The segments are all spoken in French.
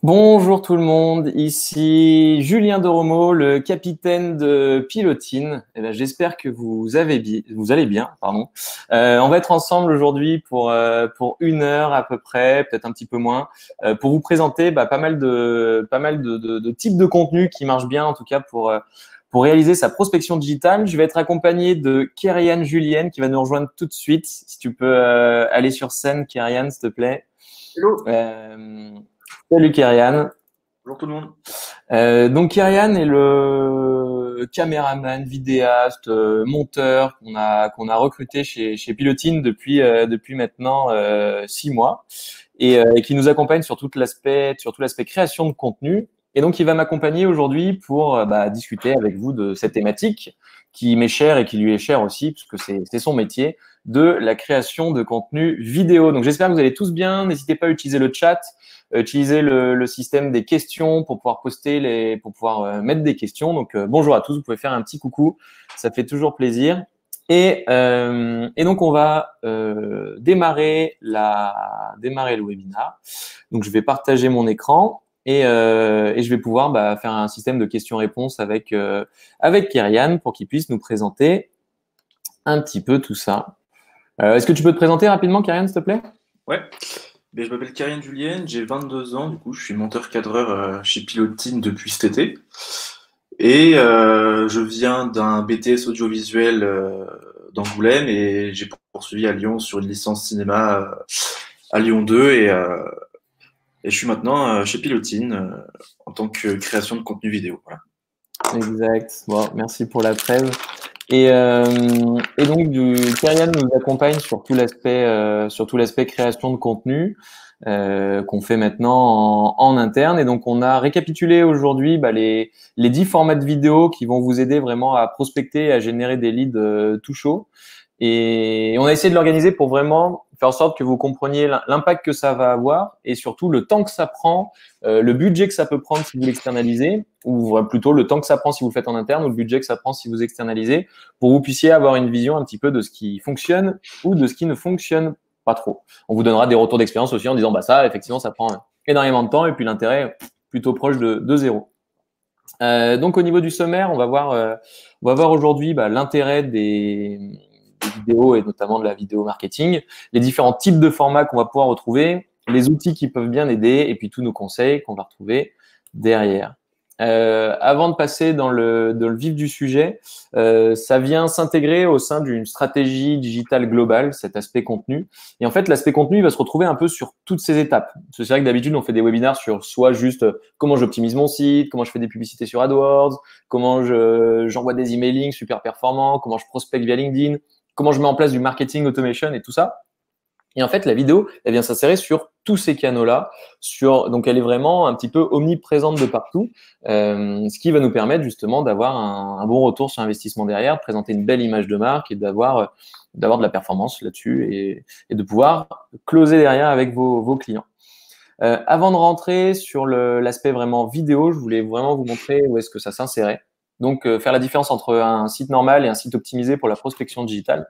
Bonjour tout le monde, ici Julien Doromo, le capitaine de Pilotine. J'espère que vous allez bien. Pardon. On va être ensemble aujourd'hui pour 1 heure à peu près, peut-être un petit peu moins, pour vous présenter pas mal de types de contenus qui marchent bien, en tout cas pour réaliser sa prospection digitale. Je vais être accompagné de Kerian Julienne qui va nous rejoindre tout de suite. Si tu peux aller sur scène, Kerian, s'il te plaît. Hello, Salut Kerian. bonjour tout le monde. Donc Kyrian est le caméraman, vidéaste, monteur qu'on a recruté chez Pilotine depuis maintenant 6 mois et qui nous accompagne sur tout l'aspect création de contenu. Et donc il va m'accompagner aujourd'hui pour discuter avec vous de cette thématique qui m'est chère et qui lui est chère aussi puisque c'est son métier, de la création de contenu vidéo. Donc j'espère que vous allez tous bien. N'hésitez pas à utiliser le chat. Utiliser le système des questions pour pouvoir pour pouvoir mettre des questions. Donc bonjour à tous, vous pouvez faire un petit coucou, ça fait toujours plaisir. Et donc on va démarrer le webinar. Donc je vais partager mon écran et je vais pouvoir faire un système de questions-réponses avec Kyrian pour qu'il puisse nous présenter un petit peu tout ça. Est-ce que tu peux te présenter rapidement, Kyrian, s'il te plaît? Ouais, je m'appelle Kerian Julien, j'ai 22 ans, du coup je suis monteur-cadreur chez Pilotine depuis cet été. Et je viens d'un BTS audiovisuel d'Angoulême et j'ai poursuivi à Lyon sur une licence cinéma à Lyon 2 et je suis maintenant chez Pilotine en tant que création de contenu vidéo. Voilà. Exact. Bon, merci pour la trêve. Et donc, Kyrian nous accompagne sur tout l'aspect création de contenu qu'on fait maintenant en interne. Et donc, on a récapitulé aujourd'hui les 10 formats de vidéo qui vont vous aider vraiment à prospecter et à générer des leads tout chauds. Et on a essayé de l'organiser pour vraiment faire en sorte que vous compreniez l'impact que ça va avoir et surtout le temps que ça prend, le budget que ça peut prendre si vous l'externalisez, ou plutôt le temps que ça prend si vous le faites en interne, ou le budget que ça prend si vous externalisez, pour que vous puissiez avoir une vision un petit peu de ce qui fonctionne ou de ce qui ne fonctionne pas trop. On vous donnera des retours d'expérience aussi en disant ça, effectivement, ça prend énormément de temps et puis l'intérêt plutôt proche de zéro. Donc au niveau du sommaire, on va voir aujourd'hui l'intérêt des vidéos et notamment de la vidéo marketing, les différents types de formats qu'on va pouvoir retrouver, les outils qui peuvent bien aider et puis tous nos conseils qu'on va retrouver derrière. Avant de passer dans le vif du sujet, ça vient s'intégrer au sein d'une stratégie digitale globale, cet aspect contenu. Et en fait, l'aspect contenu il va se retrouver un peu sur toutes ces étapes. C'est vrai que d'habitude, on fait des webinaires sur soit juste comment j'optimise mon site, comment je fais des publicités sur AdWords, comment j'envoie des emailings super performants, comment je prospecte via LinkedIn, comment je mets en place du marketing automation et tout ça. Et en fait, la vidéo, elle vient s'insérer sur tous ces canaux-là. Donc, elle est vraiment un petit peu omniprésente de partout, ce qui va nous permettre justement d'avoir un bon retour sur investissement derrière, de présenter une belle image de marque et d'avoir de la performance là-dessus et de pouvoir closer derrière avec vos clients. Avant de rentrer sur l'aspect vraiment vidéo, je voulais vraiment vous montrer où est-ce que ça s'insérait. Donc, faire la différence entre un site normal et un site optimisé pour la prospection digitale.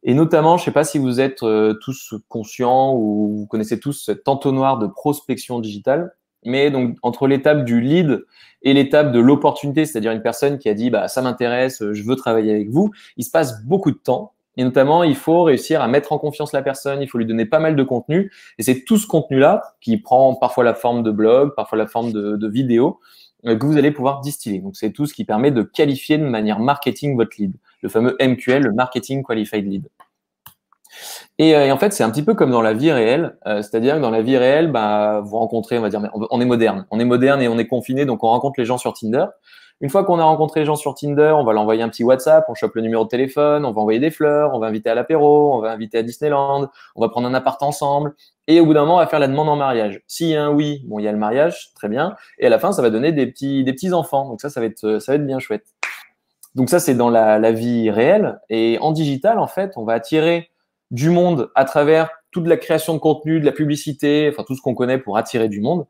Et notamment, je ne sais pas si vous êtes tous conscients ou vous connaissez tous cet entonnoir de prospection digitale, mais donc entre l'étape du lead et l'étape de l'opportunité, c'est-à-dire une personne qui a dit ça m'intéresse, je veux travailler avec vous, il se passe beaucoup de temps. Et notamment, il faut réussir à mettre en confiance la personne, il faut lui donner pas mal de contenu. Et c'est tout ce contenu-là qui prend parfois la forme de blog, parfois la forme de vidéo, que vous allez pouvoir distiller. Donc, c'est tout ce qui permet de qualifier de manière marketing votre lead, le fameux MQL, le Marketing Qualified Lead. Et en fait, c'est un petit peu comme dans la vie réelle, c'est-à-dire que dans la vie réelle, vous rencontrez, on va dire, on est moderne et on est confiné, donc on rencontre les gens sur Tinder. Une fois qu'on a rencontré les gens sur Tinder, on va leur envoyer un petit WhatsApp, on chope le numéro de téléphone, on va envoyer des fleurs, on va inviter à l'apéro, on va inviter à Disneyland, on va prendre un appart ensemble, et au bout d'un moment, on va faire la demande en mariage. S'il y a un oui, bon, il y a le mariage, très bien, et à la fin, ça va donner des petits enfants, donc ça va être bien chouette. Donc ça, c'est dans la vie réelle, et en digital, en fait, on va attirer du monde à travers toute la création de contenu, de la publicité, enfin tout ce qu'on connaît pour attirer du monde.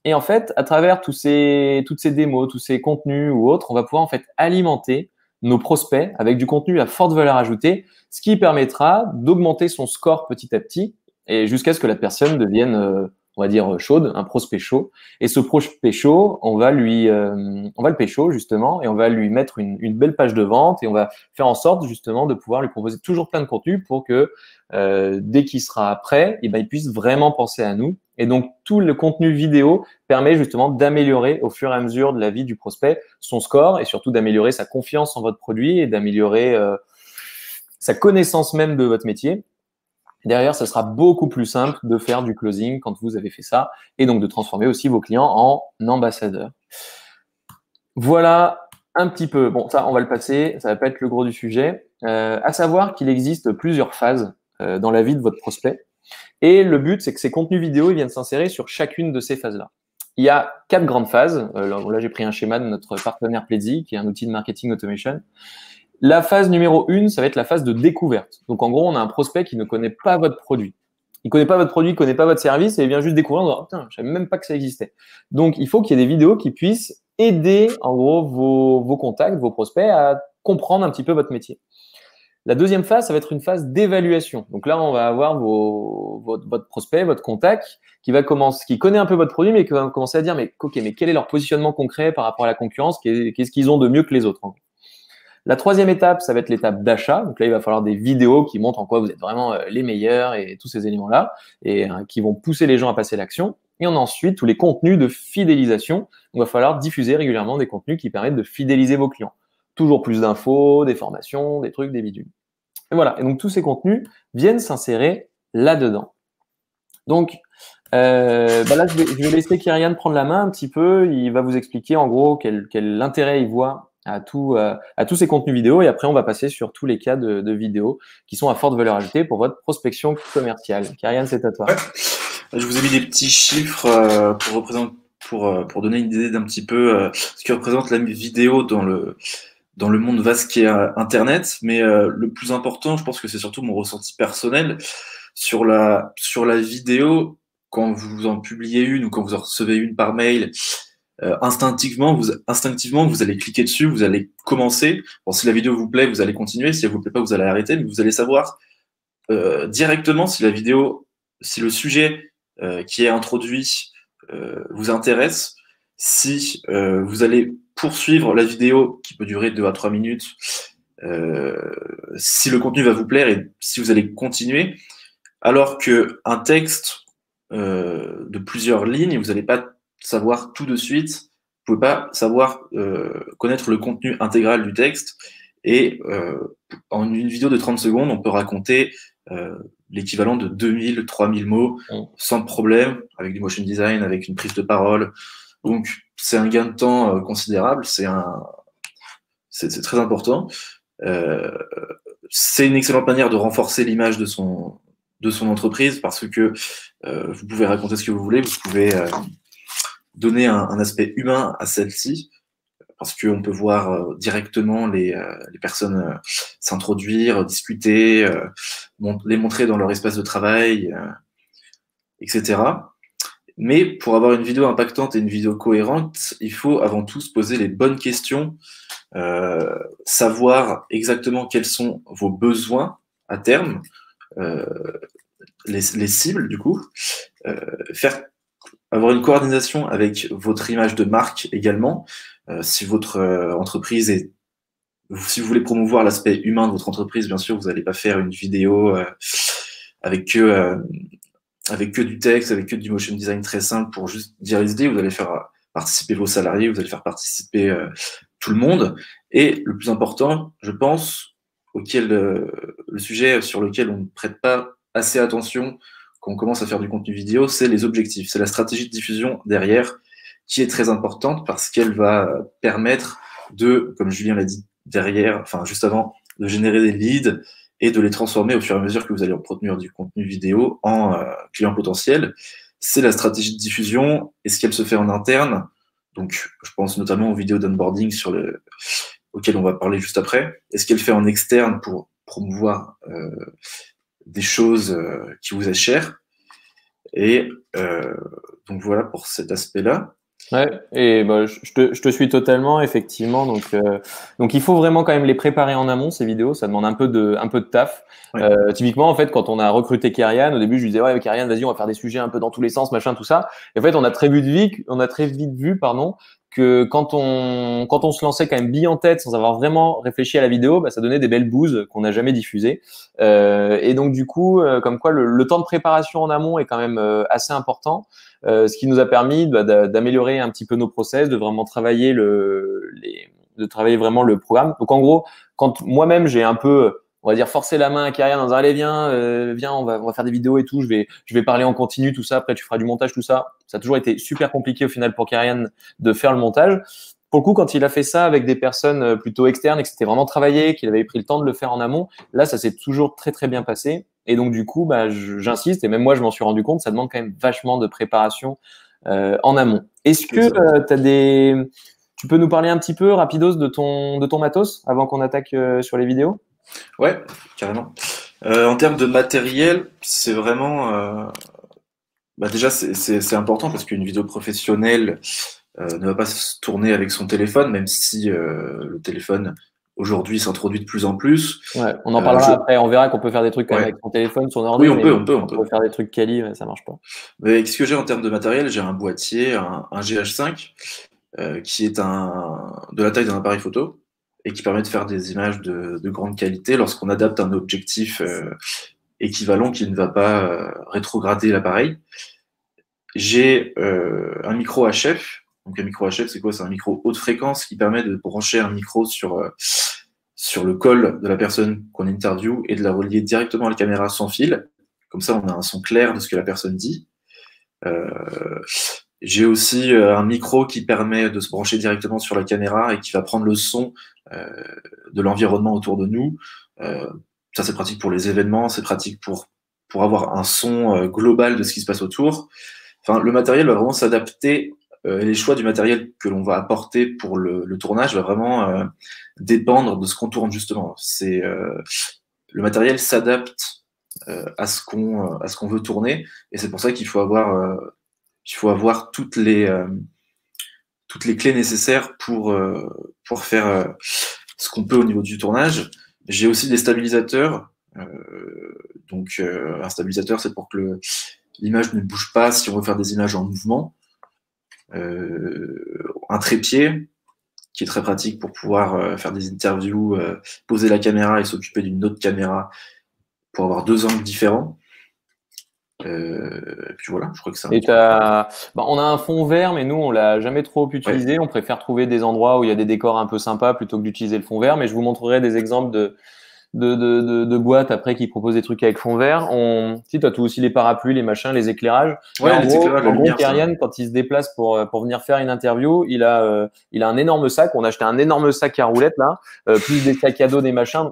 Et en fait, à travers toutes ces démos, tous ces contenus ou autres, on va pouvoir en fait alimenter nos prospects avec du contenu à forte valeur ajoutée, ce qui permettra d'augmenter son score petit à petit et jusqu'à ce que la personne devienne, on va dire chaude, un prospect chaud. Et ce prospect chaud, on va le pécho justement, et on va lui mettre une belle page de vente, et on va faire en sorte justement de pouvoir lui proposer toujours plein de contenu pour que dès qu'il sera prêt, eh ben, il puisse vraiment penser à nous. Et donc tout le contenu vidéo permet justement d'améliorer au fur et à mesure de la vie du prospect son score, et surtout d'améliorer sa confiance en votre produit et d'améliorer sa connaissance même de votre métier. Derrière, ça sera beaucoup plus simple de faire du closing quand vous avez fait ça, et donc de transformer aussi vos clients en ambassadeurs. Voilà un petit peu. Bon, ça, on va le passer. Ça va pas être le gros du sujet. À savoir qu'il existe plusieurs phases dans la vie de votre prospect. Et le but, c'est que ces contenus vidéo, ils viennent s'insérer sur chacune de ces phases-là. Il y a 4 grandes phases. Là, j'ai pris un schéma de notre partenaire Pledzi, qui est un outil de marketing automation. La phase numéro 1, ça va être la phase de découverte. Donc, en gros, on a un prospect qui ne connaît pas votre produit. Il connaît pas votre produit, il connaît pas votre service, et il vient juste découvrir en disant, oh, putain, je savais même pas que ça existait. Donc, il faut qu'il y ait des vidéos qui puissent aider, en gros, vos contacts, vos prospects à comprendre un petit peu votre métier. La deuxième phase, ça va être une phase d'évaluation. Donc là, on va avoir votre prospect, votre contact, qui connaît un peu votre produit, mais qui va commencer à dire, mais quel est leur positionnement concret par rapport à la concurrence? Qu'est-ce qu'ils ont de mieux que les autres? La troisième étape, ça va être l'étape d'achat. Donc là, il va falloir des vidéos qui montrent en quoi vous êtes vraiment les meilleurs et tous ces éléments-là, et qui vont pousser les gens à passer l'action. Et ensuite, tous les contenus de fidélisation. Il va falloir diffuser régulièrement des contenus qui permettent de fidéliser vos clients. Toujours plus d'infos, des formations, des trucs, des bidules. Et voilà. Et donc, tous ces contenus viennent s'insérer là-dedans. Donc, là, je vais laisser Kyrian prendre la main un petit peu. Il va vous expliquer en gros quel intérêt il voit à tous ces contenus vidéo. Et après, on va passer sur tous les cas de vidéos qui sont à forte valeur ajoutée pour votre prospection commerciale. Kyrian, c'est à toi. Ouais. Je vous ai mis des petits chiffres pour donner une idée d'un petit peu ce que représente la vidéo dans le monde vaste qui est Internet. Mais le plus important, je pense que c'est surtout mon ressenti personnel sur la vidéo. Quand vous en publiez une ou quand vous en recevez une par mail, instinctivement, vous allez cliquer dessus, vous allez commencer. Bon, si la vidéo vous plaît, vous allez continuer. Si elle vous plaît pas, vous allez arrêter. Mais vous allez savoir directement si le sujet qui est introduit vous intéresse, si vous allez poursuivre la vidéo qui peut durer 2 à 3 minutes, si le contenu va vous plaire et si vous allez continuer, alors qu'un texte de plusieurs lignes, vous n'allez pas savoir tout de suite, vous pouvez pas savoir connaître le contenu intégral du texte, et en une vidéo de 30 secondes, on peut raconter l'équivalent de 2000, 3000 mots sans problème, avec du motion design, avec une prise de parole. Donc, c'est un gain de temps considérable, c'est très important. C'est une excellente manière de renforcer l'image de son entreprise, parce que vous pouvez raconter ce que vous voulez, vous pouvez donner un aspect humain à celle-ci, parce qu'on peut voir directement les personnes s'introduire, discuter, les montrer dans leur espace de travail, etc. Mais pour avoir une vidéo impactante et une vidéo cohérente, il faut avant tout se poser les bonnes questions, savoir exactement quels sont vos besoins à terme, les cibles du coup, avoir une coordination avec votre image de marque également. Si votre entreprise si vous voulez promouvoir l'aspect humain de votre entreprise, bien sûr, vous n'allez pas faire une vidéo avec que du texte, avec que du motion design très simple pour juste dire les idées. Vous allez faire participer vos salariés, vous allez faire participer tout le monde. Et le plus important, je pense, le sujet sur lequel on ne prête pas assez attention quand on commence à faire du contenu vidéo, c'est les objectifs. C'est la stratégie de diffusion derrière qui est très importante, parce qu'elle va permettre de, comme Julien l'a dit juste avant, de générer des leads et de les transformer au fur et à mesure que vous allez produire du contenu vidéo en clients potentiels. C'est la stratégie de diffusion. Est-ce qu'elle se fait en interne? Donc, je pense notamment aux vidéos d'onboarding auxquelles on va parler juste après. Est-ce qu'elle fait en externe pour promouvoir des choses qui vous est chères? Et donc voilà pour cet aspect-là. Ouais, et bah, je te suis totalement, effectivement. Donc, il faut vraiment quand même les préparer en amont, ces vidéos. Ça demande un peu de taf. Ouais. Typiquement, en fait, quand on a recruté Kyrian, au début, je lui disais, ouais, Kyrian, vas-y, on va faire des sujets un peu dans tous les sens, machin, tout ça. Et en fait, on a très vite vu, pardon, que quand on se lançait quand même bille en tête sans avoir vraiment réfléchi à la vidéo, bah, ça donnait des belles bouses qu'on n'a jamais diffusées. Et donc, du coup, comme quoi, le temps de préparation en amont est quand même assez important. Ce qui nous a permis d'améliorer un petit peu nos process, de vraiment travailler de travailler vraiment le programme. Donc en gros, quand moi-même j'ai un peu, on va dire, forcé la main à Kyrian en disant allez viens, on va faire des vidéos et tout, je vais parler en continu tout ça, après tu feras du montage tout ça. Ça a toujours été super compliqué au final pour Kyrian de faire le montage. Pour le coup, quand il a fait ça avec des personnes plutôt externes et que c'était vraiment travaillé, qu'il avait pris le temps de le faire en amont, là ça s'est toujours très très bien passé. Et donc, du coup, bah, j'insiste, et même moi, je m'en suis rendu compte, ça demande quand même vachement de préparation en amont. Est-ce que tu peux nous parler un petit peu, rapidos, de ton matos avant qu'on attaque sur les vidéos? Ouais, carrément. En termes de matériel, c'est vraiment, bah déjà c'est important parce qu'une vidéo professionnelle ne va pas se tourner avec son téléphone, même si le téléphone aujourd'hui s'introduit de plus en plus. Ouais, on en parlera Je, après. On verra qu'on peut faire des trucs quand même ouais, avec son téléphone, son oui, ordi, mais on quand peut. on veut faire des trucs quali, ça marche pas. Mais ce que j'ai en termes de matériel, j'ai un boîtier, un GH5, qui est de la taille d'un appareil photo et qui permet de faire des images de grande qualité lorsqu'on adapte un objectif équivalent qui ne va pas rétrograder l'appareil. J'ai un micro HF. Donc un micro HF, c'est quoi? C'est un micro haute fréquence qui permet de brancher un micro sur le col de la personne qu'on interviewe et de la relier directement à la caméra sans fil. Comme ça, on a un son clair de ce que la personne dit. Euh, j'ai aussi un micro qui permet de se brancher directement sur la caméra et qui va prendre le son euh, de l'environnement autour de nous. Ça, c'est pratique pour les événements, c'est pratique pour avoir un son global de ce qui se passe autour. Enfin, le matériel va vraiment s'adapter, et les choix du matériel que l'on va apporter pour le tournage va vraiment dépendre de ce qu'on tourne justement. Le matériel s'adapte à ce qu'on veut tourner, et c'est pour ça qu'il faut avoir toutes les clés nécessaires pour faire ce qu'on peut au niveau du tournage. J'ai aussi des stabilisateurs. Un stabilisateur, c'est pour que l'image ne bouge pas si on veut faire des images en mouvement. Un trépied, qui est très pratique pour pouvoir faire des interviews, poser la caméra et s'occuper d'une autre caméra pour avoir deux angles différents. Et puis voilà, je crois que c'est un Et petit peu. on a un fond vert, mais nous, on l'a jamais trop Ouais, utilisé. On préfère trouver des endroits où il y a des décors un peu sympas plutôt que d'utiliser le fond vert. Mais je vous montrerai des exemples de boîtes après qui proposent des trucs avec fond vert. Si, tu as tout aussi les parapluies, les machins, les éclairages. Mais ouais, les éclairages, la en gros, lumière, ça. Kyrian, quand il se déplace pour venir faire une interview, il a un énorme sac. On a acheté un énorme sac à roulettes là, plus des sacs à dos, des machins.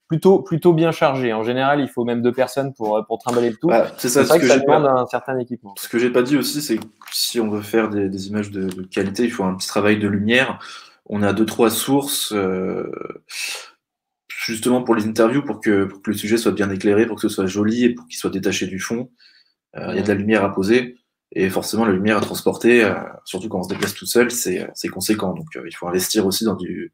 Plutôt bien chargé. En général, il faut même deux personnes pour trimballer le tout. Bah, c'est C'est ça, vrai que ça demande un certain équipement. ce que j'ai pas dit aussi, c'est que si on veut faire des images de qualité, il faut un petit travail de lumière. On a deux, trois sources, justement pour les interviews, pour que le sujet soit bien éclairé, pour que ce soit joli et pour qu'il soit détaché du fond. Il y a de la lumière à poser. Et forcément, la lumière à transporter, surtout quand on se déplace tout seul, c'est conséquent. Donc, il faut investir aussi dans du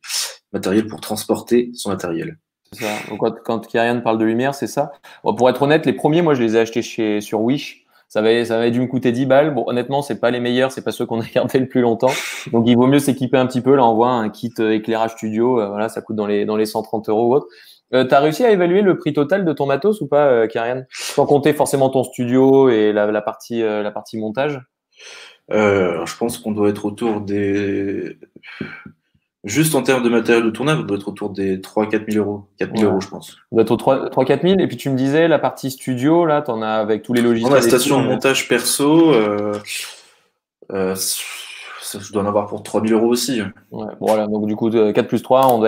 matériel pour transporter son matériel. C'est ça. Donc, quand Kyrian parle de lumière, c'est ça. Bon, pour être honnête, les premiers, moi, je les ai achetés sur Wish. Ça avait dû me coûter 10 balles. Bon, honnêtement, c'est pas les meilleurs, c'est pas ceux qu'on a gardés le plus longtemps. Donc, il vaut mieux s'équiper un petit peu. Là, on voit un kit éclairage studio. Voilà, ça coûte dans les 130 euros ou autre. T'as réussi à évaluer le prix total de ton matos ou pas, Kyrian? Sans compter forcément ton studio et la partie montage. Je pense qu'on doit être autour des. Juste en termes de matériel de tournage, on doit être autour des 3 000 à 4 000 euros. 4 000 Ouais. euros, je pense. Vous êtes au 3-4 000. Et puis, tu me disais, la partie studio, là, t'en as avec tous les Dans la logiciels et tout. station de montage perso, je dois en avoir pour 3 000 euros aussi. Ouais, bon, voilà, donc du coup, 4 plus 3, on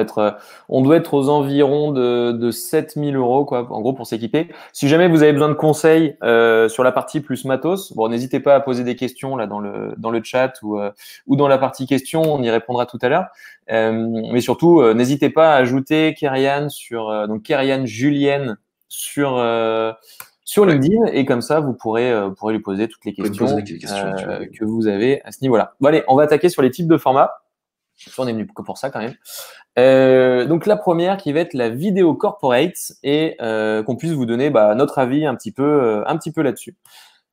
doit être aux environs de 7 000 euros, quoi, en gros, pour s'équiper. Si jamais vous avez besoin de conseils sur la partie plus matos, bon, n'hésitez pas à poser des questions là dans le chat ou dans la partie questions, on y répondra tout à l'heure. Mais surtout, n'hésitez pas à ajouter Kyrian donc Kyrian Julienne sur sur LinkedIn, et comme ça, vous pourrez lui poser toutes les Poser questions, des questions que vous avez à ce niveau-là. Bon, allez, on va attaquer sur les types de formats. On est venu que pour ça quand même. Donc la première qui va être la vidéo corporate, et qu'on puisse vous donner notre avis un petit peu là-dessus.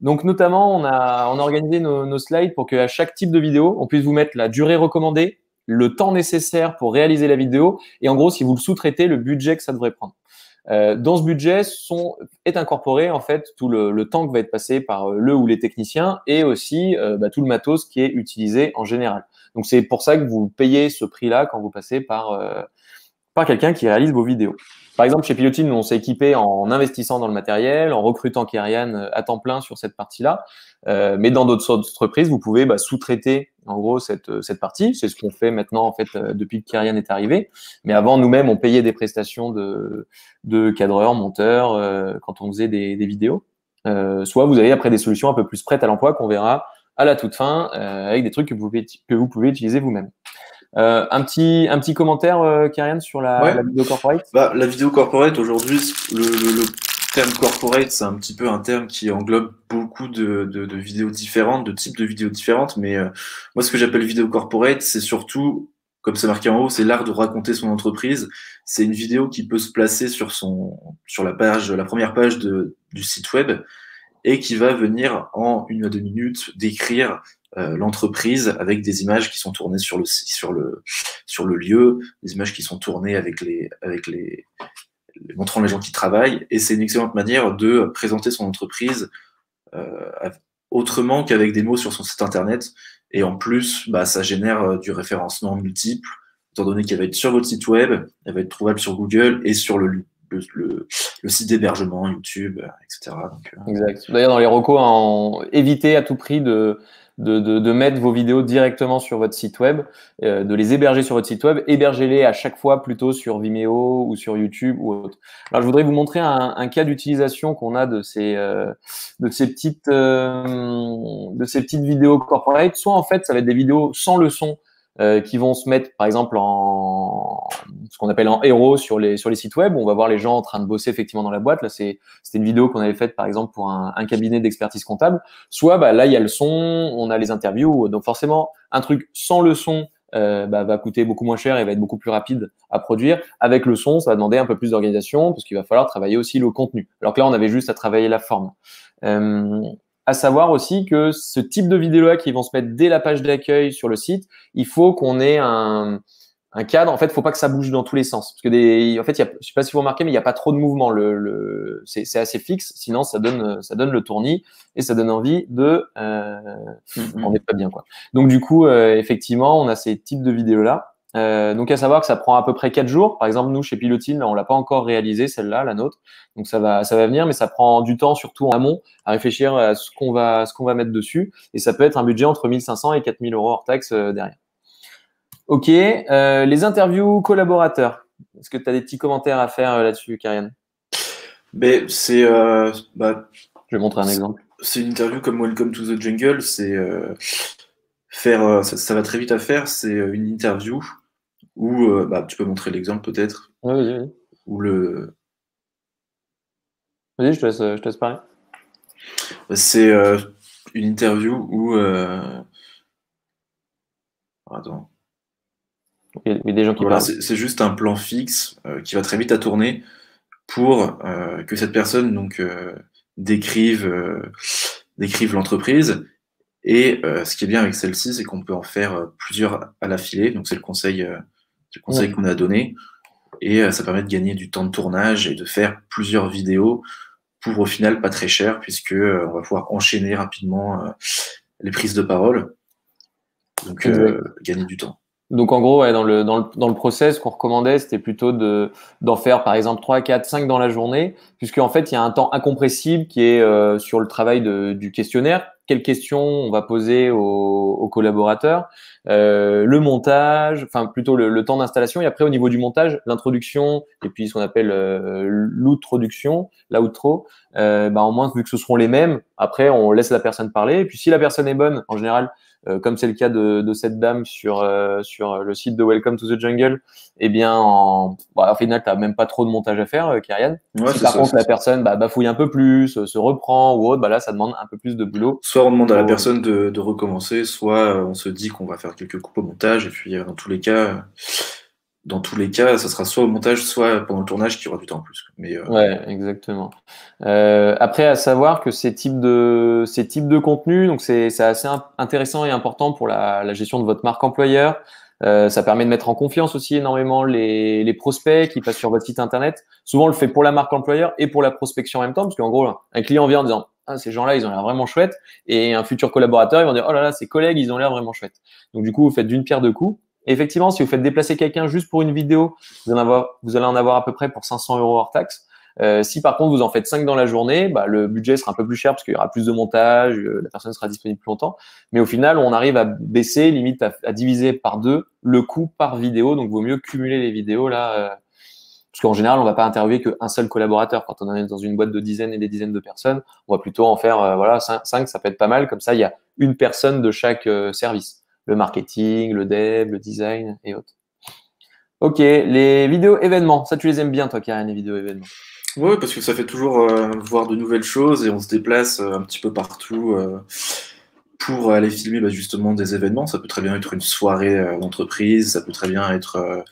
Donc notamment, on a organisé nos slides pour qu'à chaque type de vidéo, on puisse vous mettre la durée recommandée, le temps nécessaire pour réaliser la vidéo, et en gros, si vous le sous-traitez, le budget que ça devrait prendre. Dans ce budget est incorporé en fait tout le temps qui va être passé par le ou les techniciens, et aussi tout le matos qui est utilisé en général. Donc c'est pour ça que vous payez ce prix-là quand vous passez par quelqu'un qui réalise vos vidéos. Par exemple, chez Pilotine, nous, on s'est équipé en investissant dans le matériel, en recrutant Kyrian à temps plein sur cette partie-là. Mais dans d'autres entreprises, vous pouvez sous-traiter en gros cette partie. C'est ce qu'on fait maintenant en fait depuis que Kyrian est arrivé. Mais avant, nous-mêmes, on payait des prestations de cadreurs, monteurs quand on faisait des vidéos. Soit vous avez après des solutions un peu plus prêtes à l'emploi qu'on verra à la toute fin avec des trucs que vous pouvez utiliser vous-même. Un petit commentaire, Kyrian, sur la vidéo corporate? La vidéo corporate, aujourd'hui, le terme corporate, c'est un petit peu un terme qui englobe beaucoup de vidéos différentes, de types de vidéos différentes. Mais moi, ce que j'appelle vidéo corporate, c'est surtout, comme c'est marqué en haut, c'est l'art de raconter son entreprise. C'est une vidéo qui peut se placer sur la première page du site web, et qui va venir en 1 à 2 minutes décrire l'entreprise avec des images qui sont tournées sur le lieu, des images qui sont tournées montrant les gens qui travaillent. Et c'est une excellente manière de présenter son entreprise autrement qu'avec des mots sur son site internet. Et en plus, ça génère du référencement multiple, étant donné qu'elle va être sur votre site web, elle va être trouvable sur Google et sur le site d'hébergement, YouTube, etc. Exact. D'ailleurs, dans les recos, évitez à tout prix de mettre vos vidéos directement sur votre site web, de les héberger sur votre site web. Hébergez-les à chaque fois plutôt sur Vimeo ou sur YouTube ou autre. Alors, je voudrais vous montrer un cas d'utilisation qu'on a de ces petites vidéos corporate. Soit en fait, ça va être des vidéos sans le son, qui vont se mettre par exemple en ce qu'on appelle en héros sur les sites web, où on va voir les gens en train de bosser effectivement dans la boîte. Là, c'était une vidéo qu'on avait faite par exemple pour un cabinet d'expertise comptable. Soit là il y a le son, on a les interviews, donc forcément un truc sans le son va coûter beaucoup moins cher et va être beaucoup plus rapide à produire. Avec le son, ça va demander un peu plus d'organisation, parce qu'il va falloir travailler aussi le contenu, alors que là on avait juste à travailler la forme. À savoir aussi que ce type de vidéo-là qui vont se mettre dès la page d'accueil sur le site, il faut qu'on ait un cadre. En fait, il ne faut pas que ça bouge dans tous les sens. Parce que je ne sais pas si vous remarquez, mais il n'y a pas trop de mouvement. C'est assez fixe, sinon ça donne le tournis et ça donne envie on n'est pas bien, quoi. Donc du coup, effectivement, on a ces types de vidéos-là. Donc à savoir que ça prend à peu près 4 jours. Par exemple, nous chez Pilotine, on l'a pas encore réalisé, celle-là, la nôtre. Donc ça va venir, mais ça prend du temps, surtout en amont, à réfléchir à ce qu'on va mettre dessus. Et ça peut être un budget entre 1 500 et 4 000 euros hors taxe derrière. Ok, les interviews collaborateurs. Est-ce que tu as des petits commentaires à faire là-dessus, Kyrian? Je vais montrer un exemple. C'est une interview comme Welcome to the Jungle. C'est ça va très vite à faire. C'est une interview où tu peux montrer l'exemple peut-être. Oui, vas-y. Où Vas-y, je te laisse parler. C'est une interview où attends. Il y a des gens qui parlent. C'est juste un plan fixe qui va très vite à tourner pour que cette personne décrive l'entreprise. Et ce qui est bien avec celle-ci, c'est qu'on peut en faire plusieurs à l'affilée. Donc c'est le conseil qu'on a donné. Et ça permet de gagner du temps de tournage et de faire plusieurs vidéos pour au final pas très cher, puisque on va pouvoir enchaîner rapidement les prises de parole. Donc gagner du temps. Donc en gros, dans le process qu'on recommandait, c'était plutôt d'en faire par exemple 3, 4, 5 dans la journée, puisque en fait il y a un temps incompressible qui est sur le travail du questionnaire. Quelles questions on va poser aux collaborateurs, le montage, enfin plutôt le temps d'installation, et après au niveau du montage, l'introduction et puis ce qu'on appelle l'outro. Au moins vu que ce seront les mêmes, après on laisse la personne parler, et puis si la personne est bonne, en général comme c'est le cas de cette dame sur le site de Welcome to the Jungle, eh bien, au final, tu n'as même pas trop de montage à faire, Kyrian. Ouais, Si c'est par ça, contre c'est la ça. personne bafouille un peu plus, se reprend ou autre, là, ça demande un peu plus de boulot. Soit on demande à la personne de recommencer, soit on se dit qu'on va faire quelques coupes au montage, et puis dans tous les cas, ça sera soit au montage, soit pendant le tournage qui aura du temps en plus. Mais Ouais, exactement. Après, à savoir que ces types de contenus, donc c'est assez intéressant et important pour la gestion de votre marque employeur. Ça permet de mettre en confiance aussi énormément les prospects qui passent sur votre site internet. Souvent, on le fait pour la marque employeur et pour la prospection en même temps, parce qu'en gros, un client vient en disant ah, ces gens-là, ils ont l'air vraiment chouettes, et un futur collaborateur, ils vont dire oh là là, ces collègues, ils ont l'air vraiment chouettes. Donc du coup, vous faites d'une pierre deux coups. Et effectivement, si vous faites déplacer quelqu'un juste pour une vidéo, vous allez en avoir à peu près pour 500 € hors taxe. Si par contre vous en faites 5 dans la journée, le budget sera un peu plus cher parce qu'il y aura plus de montage, la personne sera disponible plus longtemps. Mais au final, on arrive à baisser, limite à diviser par 2 le coût par vidéo. Donc, il vaut mieux cumuler les vidéos là, parce qu'en général, on va pas interviewer qu'un seul collaborateur. Quand on est dans une boîte de dizaines et des dizaines de personnes, on va plutôt en faire 5, ça peut être pas mal. Comme ça, il y a une personne de chaque service, le marketing, le dev, le design et autres. Ok, les vidéos événements, ça tu les aimes bien toi, Karen, les vidéos événements? ouais, parce que ça fait toujours voir de nouvelles choses et on se déplace un petit peu partout pour aller filmer justement des événements. Ça peut très bien être une soirée d'entreprise, ça peut très bien être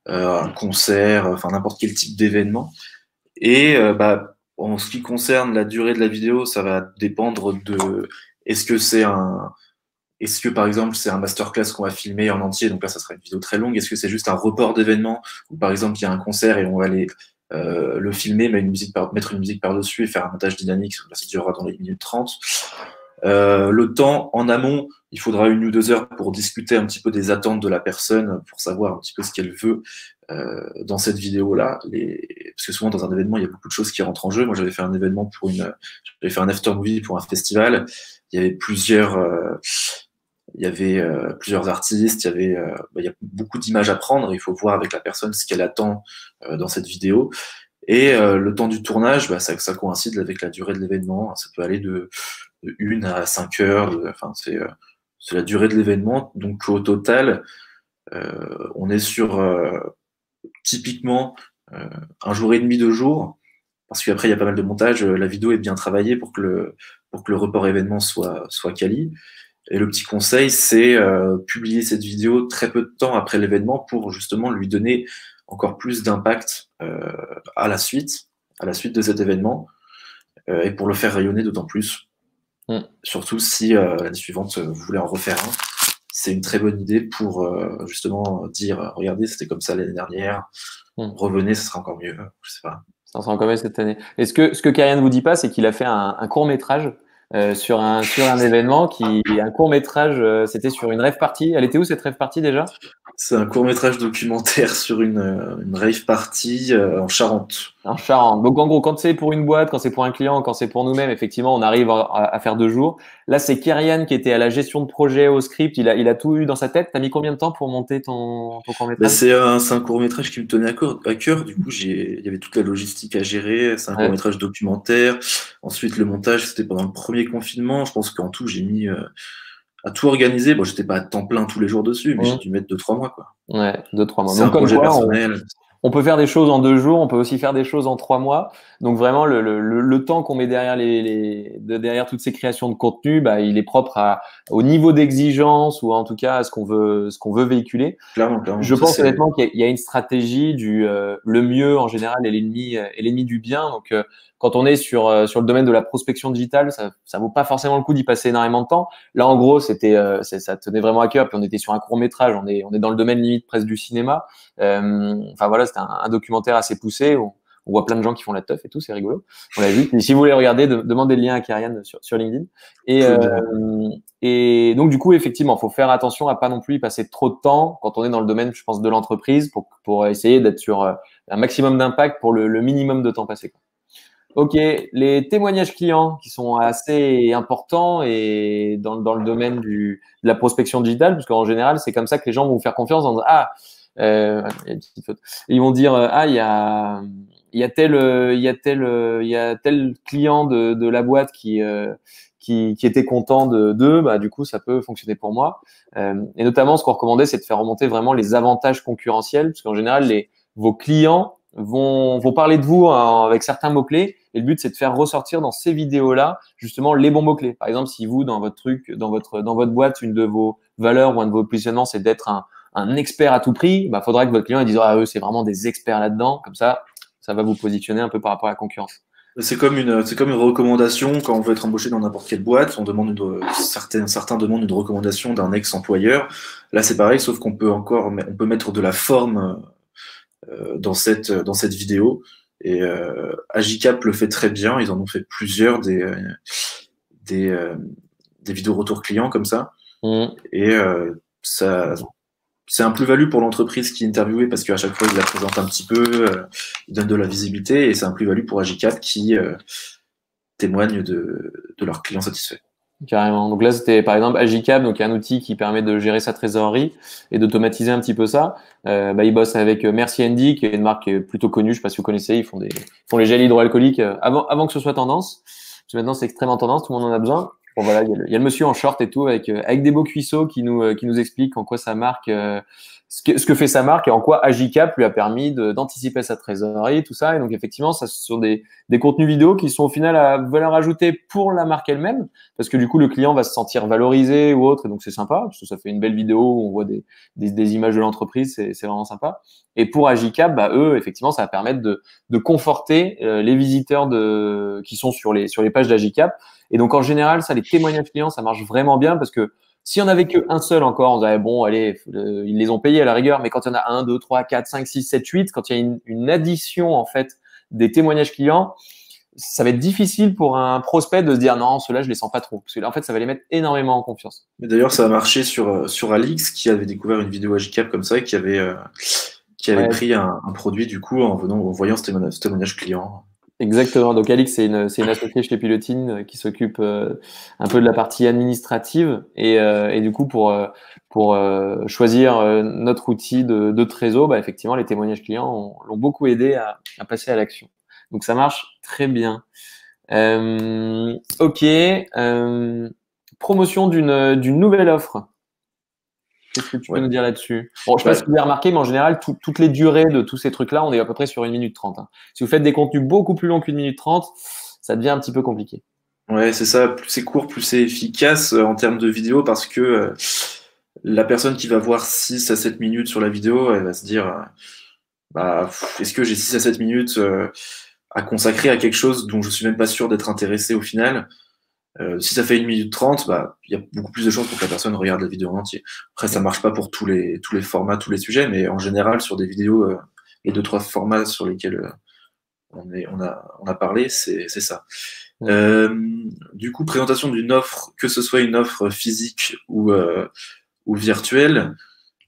un concert, enfin n'importe quel type d'événement. Et en ce qui concerne la durée de la vidéo, ça va dépendre de est-ce que c'est un est-ce que par exemple c'est un masterclass qu'on va filmer en entier, donc là ça sera une vidéo très longue. Est-ce que c'est juste un report d'événement où par exemple il y a un concert et on va aller le filmer, mais mettre une musique par-dessus et faire un montage dynamique, là ça durera dans les minutes 30. Le temps en amont, il faudra 1 ou 2 heures pour discuter un petit peu des attentes de la personne, pour savoir un petit peu ce qu'elle veut dans cette vidéo-là. Parce que souvent dans un événement, il y a beaucoup de choses qui rentrent en jeu. Moi, j'avais fait un événement j'avais fait un after movie pour un festival. Il y avait plusieurs artistes. Il y a beaucoup d'images à prendre. Il faut voir avec la personne ce qu'elle attend dans cette vidéo. Et le temps du tournage, ça coïncide avec la durée de l'événement. Ça peut aller de 1 à 5 heures. Enfin, c'est la durée de l'événement. Donc au total, on est sur typiquement un jour et demi, 2 jours, parce qu'après il y a pas mal de montage. La vidéo est bien travaillée pour que le report événement soit quali. Et le petit conseil, c'est publier cette vidéo très peu de temps après l'événement pour justement lui donner encore plus d'impact à la suite de cet événement, et pour le faire rayonner d'autant plus. Surtout si l'année suivante, vous voulez en refaire un. C'est une très bonne idée pour justement dire regardez, c'était comme ça l'année dernière, revenez, ce sera encore mieux. Je sais pas. Ça sera encore mieux cette année. Et ce que Karian ne vous dit pas, c'est qu'il a fait un court-métrage sur un événement un court-métrage, c'était sur une rave party. Elle était où cette rave party déjà? C'est un court-métrage documentaire sur une rave party en Charente. En Charente. Donc en gros, quand c'est pour une boîte, quand c'est pour un client, quand c'est pour nous-mêmes, effectivement, on arrive à faire 2 jours. Là, c'est Kyrian qui était à la gestion de projet, au script. Il a tout eu dans sa tête. T'as mis combien de temps pour monter ton court-métrage? C'est un court-métrage qui me tenait à cœur. Du coup, il y avait toute la logistique à gérer. C'est un court-métrage documentaire. Ensuite, le montage, c'était pendant le premier confinement. Je pense qu'en tout, j'ai mis à tout organiser. Bon, j'étais pas à temps plein tous les jours dessus, mais j'ai dû mettre 2-3 mois, quoi. Ouais, 2-3 mois. C'est Donc un comme projet quoi, personnel. on peut faire des choses en 2 jours, on peut aussi faire des choses en 3 mois. Donc vraiment, le temps qu'on met derrière derrière toutes ces créations de contenu, il est propre au niveau d'exigence, ou en tout cas à ce qu'on veut véhiculer. Clairement, clairement. Je pense honnêtement qu'il y a une stratégie le mieux en général est l'ennemi du bien. Donc quand on est sur le domaine de la prospection digitale, ça vaut pas forcément le coup d'y passer énormément de temps. Là en gros, ça tenait vraiment à cœur. Puis on était sur un court-métrage, on est dans le domaine limite presque du cinéma. Enfin voilà, c'était un documentaire assez poussé. On voit plein de gens qui font la teuf et tout, c'est rigolo. On l'a vu. Et si vous voulez regarder, demandez le lien à Kyrian sur LinkedIn. Et donc du coup, effectivement, faut faire attention à pas non plus y passer trop de temps quand on est dans le domaine, je pense, de l'entreprise, pour essayer d'être sur un maximum d'impact pour le minimum de temps passé. Ok, les témoignages clients qui sont assez importants et dans le domaine de la prospection digitale, parce qu'en général, c'est comme ça que les gens vont vous faire confiance en disant, il y a une petite faute. Et ils vont dire il y a tel client de la boîte qui qui étaient contents d'eux, bah, du coup, ça peut fonctionner pour moi. Et notamment, ce qu'on recommandait, c'est de faire remonter vraiment les avantages concurrentiels, parce qu'en général, vos clients vont parler de vous avec certains mots-clés. Et le but, c'est de faire ressortir dans ces vidéos-là, justement, les bons mots-clés. Par exemple, si vous, dans votre truc, dans votre boîte, une de vos valeurs ou un de vos positionnements, c'est d'être un expert à tout prix, bah, faudra que votre client il dise, ah, eux, c'est vraiment des experts là-dedans. Comme ça va vous positionner un peu par rapport à la concurrence. C'est comme une recommandation quand on veut être embauché dans n'importe quelle boîte. Certains demandent une recommandation d'un ex-employeur. Là, c'est pareil, sauf qu'on peut on peut mettre de la forme dans cette vidéo. Et Agicap le fait très bien. Ils en ont fait plusieurs des vidéos retour client comme ça. Et c'est un plus-value pour l'entreprise qui est interviewée parce qu'à chaque fois, ils la présentent un petit peu, ils donnent de la visibilité et c'est un plus-value pour Agicap qui témoigne de leurs clients satisfaits. Carrément. Donc là, c'était par exemple Agicap, donc un outil qui permet de gérer sa trésorerie et d'automatiser un petit peu ça. Ils bossent avec Merci Andy, qui est une marque plutôt connue. Je sais pas si vous connaissez. Ils font les gels hydroalcooliques avant que ce soit tendance. Parce que maintenant, c'est extrêmement tendance. Tout le monde en a besoin. Bon voilà, il y a le monsieur en short et tout avec des beaux cuisseaux qui nous explique en quoi sa marque, ce que fait sa marque et en quoi Agicap lui a permis d'anticiper sa trésorerie, tout ça. Et donc effectivement, ça ce sont des contenus vidéo qui sont au final à valeur ajoutée pour la marque elle-même, parce que du coup le client va se sentir valorisé ou autre, et donc c'est sympa parce que ça fait une belle vidéo où on voit des images de l'entreprise, c'est vraiment sympa. Et pour Agicap, bah eux effectivement, ça va permettre de conforter les visiteurs qui sont sur les pages d'Agicap. Et donc, en général, ça, les témoignages clients, ça marche vraiment bien parce que s'il y en avait qu'un seul encore, on dirait, bon, allez, ils les ont payés à la rigueur, mais quand il y en a 1, 2, 3, 4, 5, 6, 7, 8, quand il y a une addition, en fait, des témoignages clients, ça va être difficile pour un prospect de se dire, non, ceux-là, je les sens pas trop. Parce que là, en fait, ça va les mettre énormément en confiance. Mais d'ailleurs, ça a marché sur Alix, qui avait découvert une vidéo Agicap comme ça et qui avait pris un produit, du coup, en voyant ce témoignage client. Exactement. Donc Alix, c'est une associée chez Pilotine qui s'occupe un peu de la partie administrative et du coup pour choisir notre outil de trésor, bah effectivement les témoignages clients l'ont beaucoup aidé à passer à l'action. Donc ça marche très bien. Ok. Promotion d'une nouvelle offre. Qu'est-ce que tu peux nous dire là-dessus? Bon, je sais pas si vous avez remarqué, mais en général, toutes les durées de tous ces trucs-là, on est à peu près sur 1 minute 30. Hein. Si vous faites des contenus beaucoup plus longs qu'1 minute 30, ça devient un petit peu compliqué. Ouais, c'est ça. Plus c'est court, plus c'est efficace en termes de vidéo parce que la personne qui va voir 6 à 7 minutes sur la vidéo, elle va se dire est-ce que j'ai 6 à 7 minutes à consacrer à quelque chose dont je suis même pas sûr d'être intéressé au final? Si ça fait 1 minute 30, il y a beaucoup plus de chances pour que la personne regarde la vidéo en entier. Après, ça marche pas pour tous les formats, tous les sujets, mais en général, sur des vidéos, les 2-3 formats sur lesquels on a parlé, c'est ça. Du coup, présentation d'une offre, que ce soit une offre physique ou virtuelle,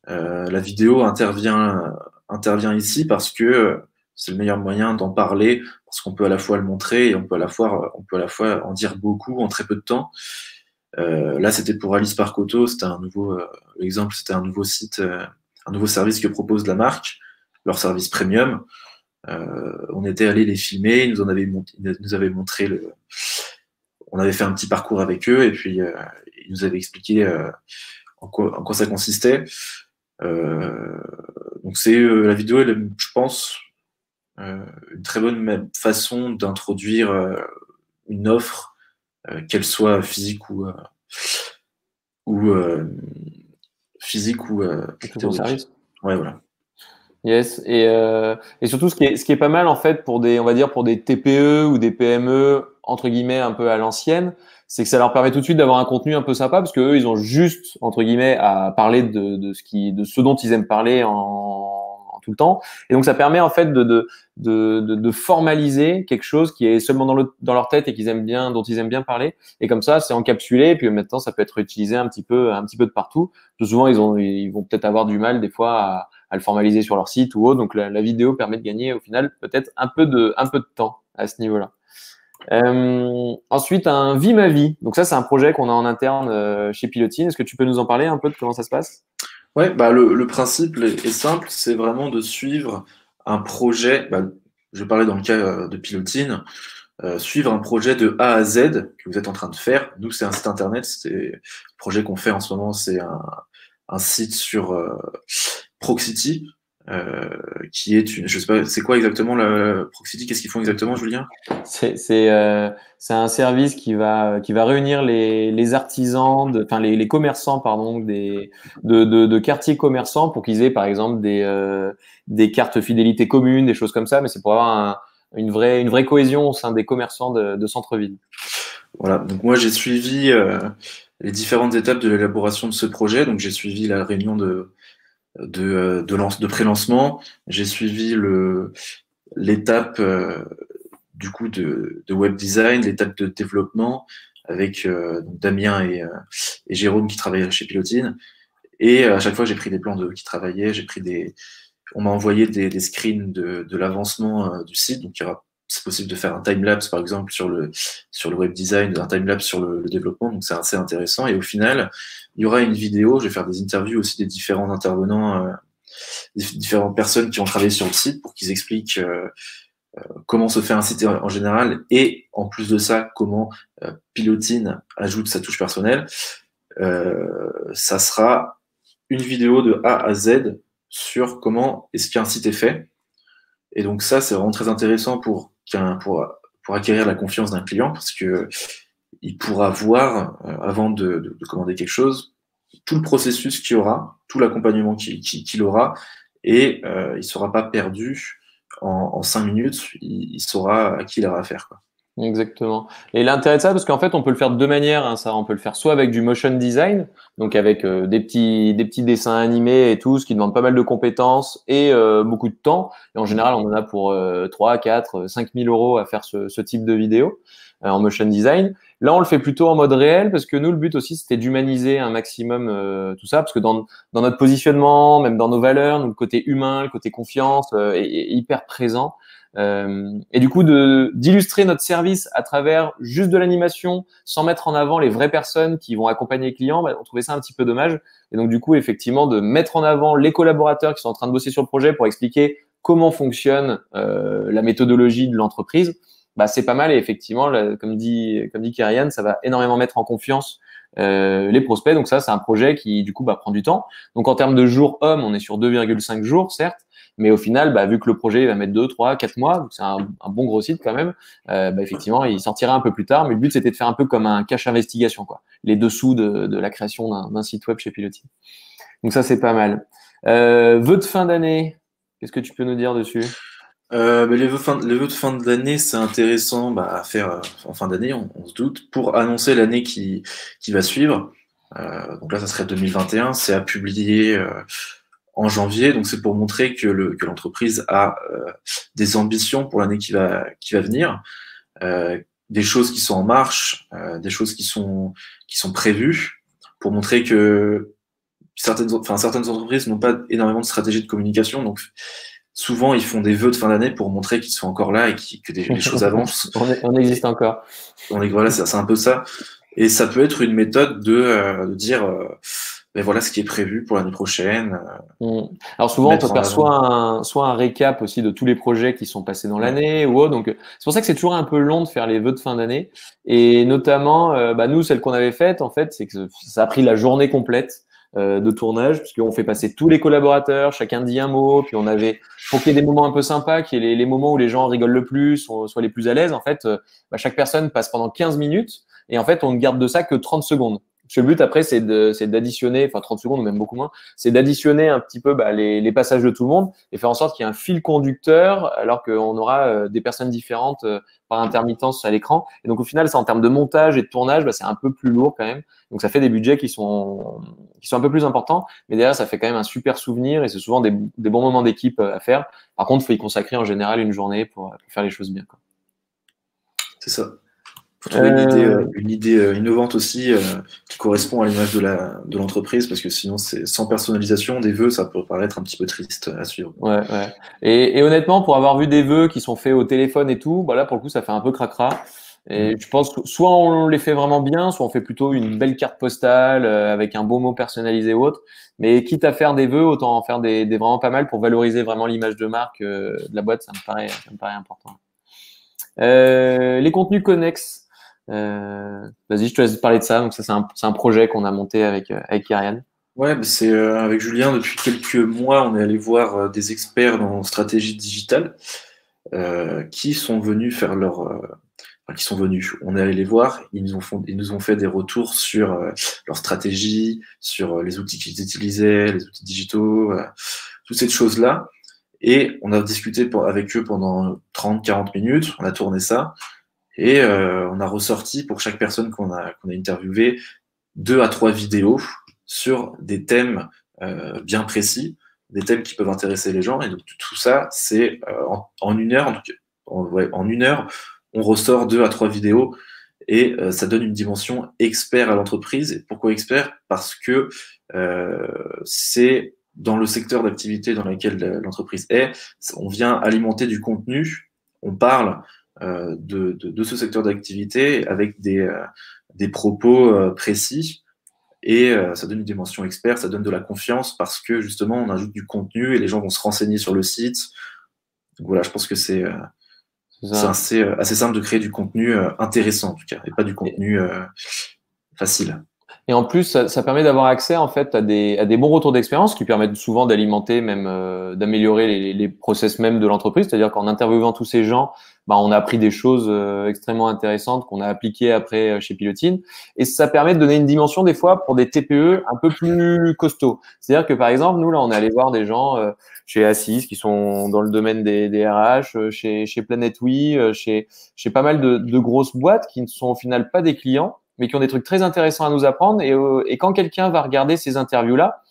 la vidéo intervient ici parce que c'est le meilleur moyen d'en parler, parce qu'on peut à la fois le montrer et on peut à la fois en dire beaucoup en très peu de temps. Là, c'était pour Alice Park Auto, c'était l'exemple, c'était un nouveau site, un nouveau service que propose la marque, leur service premium. On était allé les filmer, ils nous avaient montré on avait fait un petit parcours avec eux et puis ils nous avaient expliqué en quoi ça consistait. Donc la vidéo, je pense, une très bonne façon d'introduire une offre, qu'elle soit physique ou service. Ouais, voilà. Yes. Et surtout, ce qui est pas mal en fait pour on va dire pour des TPE ou des PME entre guillemets un peu à l'ancienne, c'est que ça leur permet tout de suite d'avoir un contenu un peu sympa parce que eux, ils ont juste entre guillemets à parler de ce dont ils aiment parler en tout le temps. Et donc ça permet en fait de formaliser quelque chose qui est seulement dans leur tête et dont ils aiment bien parler. Et comme ça, c'est encapsulé. Et puis maintenant, ça peut être utilisé un petit peu de partout. Parce que souvent, ils vont peut-être avoir du mal des fois à le formaliser sur leur site ou autre. Donc la vidéo permet de gagner au final peut-être un peu de temps à ce niveau-là. Ensuite, un Vie ma vie. Donc ça, c'est un projet qu'on a en interne chez Pilotine. Est-ce que tu peux nous en parler un peu de comment ça se passe? Ouais, le principe est simple, c'est vraiment de suivre un projet. Je vais parler dans le cas de Pilotine. suivre un projet de A à Z que vous êtes en train de faire. Nous, c'est un site internet. C'est le projet qu'on fait en ce moment, c'est un site sur Proxity, qui est une, je sais pas, c'est quoi exactement la Proxity? Qu'est-ce qu'ils font exactement, Julien? C'est un service qui va réunir les artisans, enfin les commerçants, pardon, de quartiers commerçants pour qu'ils aient par exemple des cartes fidélité communes, des choses comme ça, mais c'est pour avoir une vraie cohésion au sein des commerçants de centre-ville. Voilà. Donc moi, j'ai suivi les différentes étapes de l'élaboration de ce projet. Donc j'ai suivi la réunion de pré-lancement. J'ai suivi l'étape du coup de web design, l'étape de développement avec donc Damien et Jérôme qui travaillaient chez Pilotine. Et à chaque fois, j'ai pris des plans qui travaillaient, on m'a envoyé des screens de l'avancement du site. Donc c'est possible de faire un time-lapse par exemple sur le web design, un time-lapse sur le développement. Donc c'est assez intéressant. Et au final, il y aura une vidéo. Je vais faire des interviews aussi des différents intervenants, des différentes personnes qui ont travaillé sur le site pour qu'ils expliquent comment se fait un site en général et en plus de ça, comment Pilotine ajoute sa touche personnelle. Ça sera une vidéo de A à Z sur comment est-ce qu'un site est fait. Et donc ça, c'est vraiment très intéressant pour acquérir la confiance d'un client parce que il pourra voir, avant de commander quelque chose, tout le processus qu'il y aura, tout l'accompagnement qu'il aura, et il ne sera pas perdu en 5 minutes, il saura à qui il aura affaire, quoi. Exactement. Et l'intérêt de ça, parce qu'en fait, on peut le faire de deux manières, hein, ça. On peut le faire soit avec du motion design, donc avec des petits dessins animés et tout, ce qui demande pas mal de compétences et beaucoup de temps. Et en général, on en a pour 3, 4, 5 000 euros à faire ce type de vidéo en motion design. Là, on le fait plutôt en mode réel, parce que nous, le but aussi, c'était d'humaniser un maximum tout ça, parce que dans notre positionnement, même dans nos valeurs, le côté humain, le côté confiance est hyper présent. Et du coup, d'illustrer notre service à travers juste de l'animation, sans mettre en avant les vraies personnes qui vont accompagner les clients, bah, on trouvait ça un petit peu dommage. Et donc, du coup, effectivement, de mettre en avant les collaborateurs qui sont en train de bosser sur le projet pour expliquer comment fonctionne la méthodologie de l'entreprise, bah, c'est pas mal. Et effectivement, là, comme dit Kyrian, ça va énormément mettre en confiance les prospects. Donc ça, c'est un projet qui, du coup, bah, prend du temps. Donc, en termes de jours hommes, on est sur 2,5 jours, certes. Mais au final, bah, vu que le projet va mettre 2, 3, 4 mois, donc c'est un bon gros site quand même, bah, effectivement, il sortira un peu plus tard. Mais le but, c'était de faire un peu comme un cache investigation, quoi. Les dessous de la création d'un site web chez Piloty. Donc ça, c'est pas mal. Vœux de fin d'année, qu'est-ce que tu peux nous dire dessus? Mais les vœux de fin d'année, c'est intéressant à faire en fin d'année, on se doute, pour annoncer l'année qui va suivre. Donc là, ça serait 2021, c'est à publier en janvier, donc c'est pour montrer que l'entreprise a des ambitions pour l'année qui va venir, des choses qui sont en marche, des choses qui sont prévues, pour montrer que certaines entreprises n'ont pas énormément de stratégie de communication, donc souvent ils font des vœux de fin d'année pour montrer qu'ils sont encore là et que les choses avancent. On existe encore. Voilà, c'est un peu ça. Et ça peut être une méthode de dire ben voilà ce qui est prévu pour l'année prochaine. Alors souvent, on peut Mettre en faire avant. soit un récap aussi de tous les projets qui sont passés dans l'année ou autre. Donc, c'est pour ça que c'est toujours un peu long de faire les vœux de fin d'année. Et notamment, bah, nous, celle qu'on avait faite, en fait, c'est que ça a pris la journée complète de tournage, puisqu'on fait passer tous les collaborateurs, chacun dit un mot, puis on avait, pour qu'il y ait des moments un peu sympas, qu'il y ait les moments où les gens rigolent le plus, soient les plus à l'aise, en fait, bah, chaque personne passe pendant 15 minutes, et en fait, on ne garde de ça que 30 secondes. Parce que le but après, c'est d'additionner, enfin 30 secondes ou même beaucoup moins, c'est d'additionner un petit peu bah, les passages de tout le monde et faire en sorte qu'il y ait un fil conducteur alors qu'on aura des personnes différentes par intermittence à l'écran. Et donc au final, ça en termes de montage et de tournage, bah, c'est un peu plus lourd quand même. Donc ça fait des budgets qui sont un peu plus importants, mais derrière, ça fait quand même un super souvenir et c'est souvent des bons moments d'équipe à faire. Par contre, il faut y consacrer en général une journée pour faire les choses bien, quoi. C'est ça. Faut trouver une idée innovante aussi qui correspond à l'image de l'entreprise parce que sinon, c'est sans personnalisation des vœux, ça peut paraître un petit peu triste à suivre. Ouais, ouais. Et honnêtement, pour avoir vu des vœux qui sont faits au téléphone et tout, bah là, pour le coup, ça fait un peu cracra. Et je pense que soit on les fait vraiment bien, soit on fait plutôt une belle carte postale avec un beau mot personnalisé ou autre. Mais quitte à faire des vœux, autant en faire des vraiment pas mal pour valoriser vraiment l'image de marque de la boîte, ça me paraît important. Les contenus connexes. Vas-y, je te laisse parler de ça. Donc ça, c'est un projet qu'on a monté avec Kyrian. Ouais, bah, c'est avec Julien, depuis quelques mois, on est allé voir des experts en stratégie digitale qui sont venus faire enfin, qui sont venus. On est allé les voir, ils nous ont fait des retours sur leur stratégie, sur les outils qu'ils utilisaient, les outils digitaux, toutes ces choses-là. Et on a discuté avec eux pendant 30-40 minutes, on a tourné ça, et on a ressorti pour chaque personne qu'on a interviewé 2 à 3 vidéos sur des thèmes bien précis, des thèmes qui peuvent intéresser les gens. Et donc tout ça, c'est en 1 heure, en 1 heure, on ressort 2 à 3 vidéos et ça donne une dimension expert à l'entreprise. Et pourquoi expert? Parce que c'est dans le secteur d'activité dans lequel l'entreprise est, on vient alimenter du contenu, on parle de ce secteur d'activité avec des propos précis. Et ça donne une dimension expert, ça donne de la confiance parce que justement on ajoute du contenu et les gens vont se renseigner sur le site. Donc voilà, je pense que c'est assez simple de créer du contenu intéressant en tout cas, et pas du contenu facile. Et en plus, ça permet d'avoir accès en fait à des bons retours d'expérience qui permettent souvent d'alimenter, même d'améliorer les process même de l'entreprise. C'est-à-dire qu'en interviewant tous ces gens, bah, on a appris des choses extrêmement intéressantes qu'on a appliquées après chez Pilotine. Et ça permet de donner une dimension des fois pour des TPE un peu plus costauds. C'est-à-dire que par exemple, nous là, on est allé voir des gens chez Assis qui sont dans le domaine des RH, chez Planet Oui, chez pas mal de grosses boîtes qui ne sont au final pas des clients, mais qui ont des trucs très intéressants à nous apprendre. Et quand quelqu'un va regarder ces interviews-là,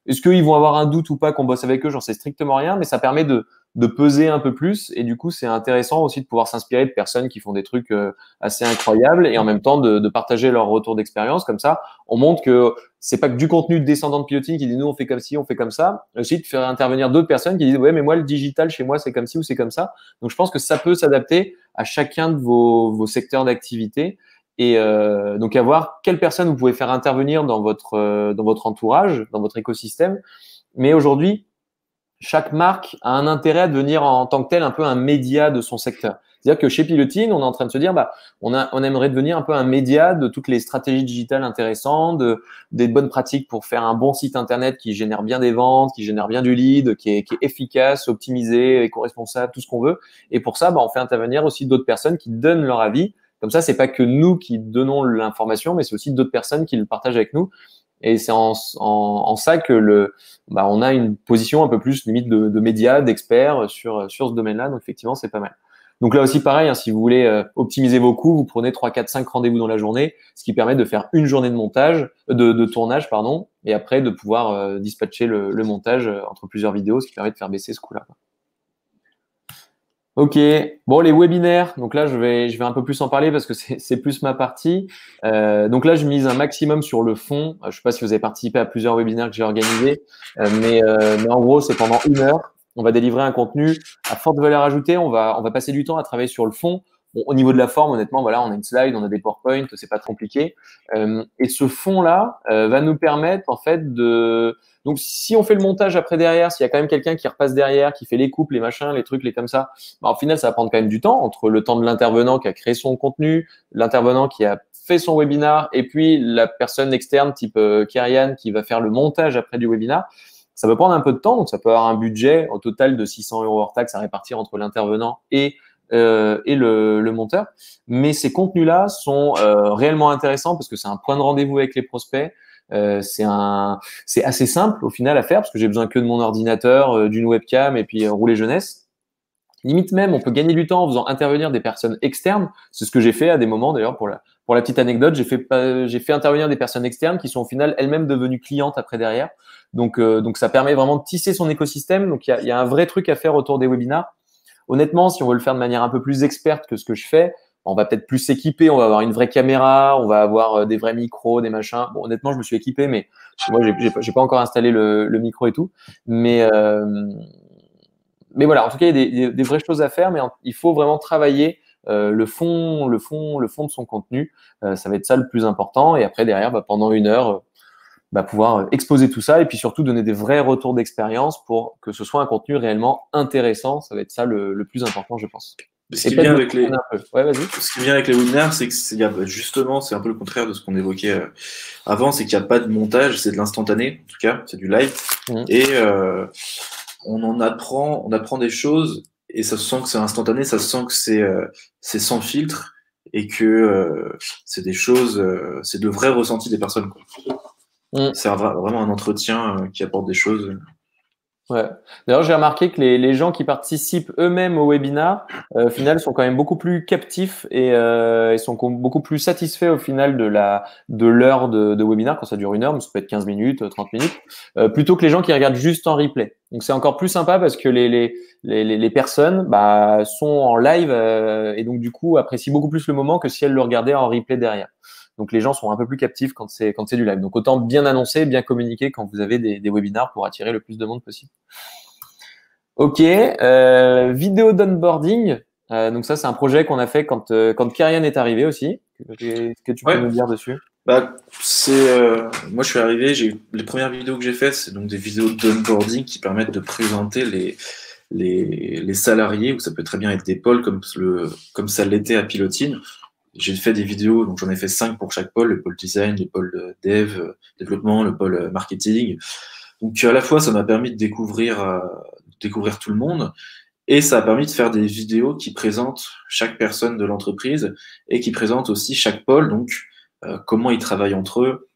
est-ce qu'ils vont avoir un doute ou pas qu'on bosse avec eux? J'en sais strictement rien, mais ça permet de peser un peu plus. Et du coup, c'est intéressant aussi de pouvoir s'inspirer de personnes qui font des trucs assez incroyables et en même temps de partager leur retour d'expérience. Comme ça, on montre que c'est pas que du contenu descendant de Pilotine qui dit nous on fait comme ci, on fait comme ça. Aussi de faire intervenir d'autres personnes qui disent ouais mais moi le digital chez moi c'est comme ci ou c'est comme ça. Donc je pense que ça peut s'adapter à chacun de vos secteurs d'activité. Et donc à voir quelles personnes vous pouvez faire intervenir dans votre entourage, dans votre écosystème. Mais aujourd'hui, chaque marque a un intérêt à devenir en tant que tel un peu un média de son secteur. C'est-à-dire que chez Pilotine, on est en train de se dire, bah, on aimerait devenir un peu un média de toutes les stratégies digitales intéressantes, des bonnes pratiques pour faire un bon site internet qui génère bien des ventes, qui génère bien du lead, qui est efficace, optimisé, éco-responsable, tout ce qu'on veut. Et pour ça, bah, on fait intervenir aussi d'autres personnes qui donnent leur avis. Comme ça, c'est pas que nous qui donnons l'information, mais c'est aussi d'autres personnes qui le partagent avec nous. Et c'est en ça que on a une position un peu plus limite de médias, d'experts sur ce domaine-là. Donc effectivement, c'est pas mal. Donc là aussi, pareil, hein, si vous voulez optimiser vos coûts, vous prenez 3, 4, 5 rendez-vous dans la journée, ce qui permet de faire une journée de montage, de tournage, pardon, et après de pouvoir dispatcher le montage entre plusieurs vidéos, ce qui permet de faire baisser ce coût-là. Ok, bon les webinaires, donc là je vais un peu plus en parler parce que c'est plus ma partie. Donc là je mise un maximum sur le fond. Je sais pas si vous avez participé à plusieurs webinaires que j'ai organisés, mais en gros c'est pendant 1 heure. On va délivrer un contenu à forte valeur ajoutée. On va passer du temps à travailler sur le fond. Bon, au niveau de la forme, honnêtement, voilà, on a une slide, on a des PowerPoint, c'est pas trop compliqué. Et ce fond-là va nous permettre en fait donc, si on fait le montage après derrière, s'il y a quand même quelqu'un qui repasse derrière, qui fait les coupes, les machins, les trucs, les comme ça, bah, au final, ça va prendre quand même du temps entre le temps de l'intervenant qui a créé son contenu, l'intervenant qui a fait son webinar et puis la personne externe type Kyrian qui va faire le montage après du webinar. Ça peut prendre un peu de temps, donc ça peut avoir un budget au total de 600 € hors taxe à répartir entre l'intervenant et le monteur. Mais ces contenus-là sont réellement intéressants parce que c'est un point de rendez-vous avec les prospects. C'est assez simple au final à faire parce que j'ai besoin que de mon ordinateur, d'une webcam et puis rouler jeunesse. Limite même, on peut gagner du temps en faisant intervenir des personnes externes. C'est ce que j'ai fait à des moments d'ailleurs pour la petite anecdote. J'ai fait intervenir des personnes externes qui sont au final elles-mêmes devenues clientes après derrière. Donc ça permet vraiment de tisser son écosystème. Donc il y a un vrai truc à faire autour des webinars. Honnêtement, si on veut le faire de manière un peu plus experte que ce que je fais, on va peut-être plus s'équiper, on va avoir une vraie caméra, on va avoir des vrais micros, des machins. Bon, honnêtement, je me suis équipé, mais moi, j'ai pas encore installé le micro et tout. Mais voilà, en tout cas, il y a des vraies choses à faire, mais il faut vraiment travailler le fond de son contenu. Ça va être ça le plus important. Et après, derrière, pendant 1 heure, pouvoir exposer tout ça et puis surtout donner des vrais retours d'expérience pour que ce soit un contenu réellement intéressant. Ça va être ça le plus important, je pense. Ce Et qui peut-être vient me avec les, un peu. Ouais, vas-y. ce qui vient avec les webinaires, c'est que justement, c'est un peu le contraire de ce qu'on évoquait avant, c'est qu'il n'y a pas de montage, c'est de l'instantané, en tout cas, c'est du live. Mhm. Et on apprend des choses, et ça se sent que c'est instantané, ça se sent que c'est sans filtre, et que c'est des choses, c'est de vrais ressentis des personnes, quoi. Mhm. C'est vraiment un entretien qui apporte des choses. Ouais. D'ailleurs, j'ai remarqué que les gens qui participent eux-mêmes au webinar, au final, sont quand même beaucoup plus captifs et ils sont beaucoup plus satisfaits au final de l'heure de webinar quand ça dure 1 heure, mais ça peut être 15 minutes, 30 minutes, plutôt que les gens qui regardent juste en replay. Donc c'est encore plus sympa parce que les personnes bah, sont en live et donc du coup apprécient beaucoup plus le moment que si elles le regardaient en replay derrière. Donc les gens sont un peu plus captifs quand c'est du live. Donc autant bien annoncer, bien communiquer quand vous avez des webinars pour attirer le plus de monde possible. Ok, vidéo d'onboarding. Donc ça, c'est un projet qu'on a fait quand Kyrian est arrivé aussi. Qu'est-ce que tu peux Ouais, nous dire dessus? bah, moi je suis arrivé, les premières vidéos que j'ai faites, c'est donc des vidéos d'onboarding qui permettent de présenter les salariés, ou ça peut très bien être des pôles comme ça l'était à Pilotine. J'ai fait des vidéos, donc j'en ai fait 5 pour chaque pôle, le pôle design, le pôle dev, développement, le pôle marketing. Donc à la fois, ça m'a permis de découvrir tout le monde, et ça a permis de faire des vidéos qui présentent chaque personne de l'entreprise et qui présentent aussi chaque pôle, donc comment ils travaillent entre eux,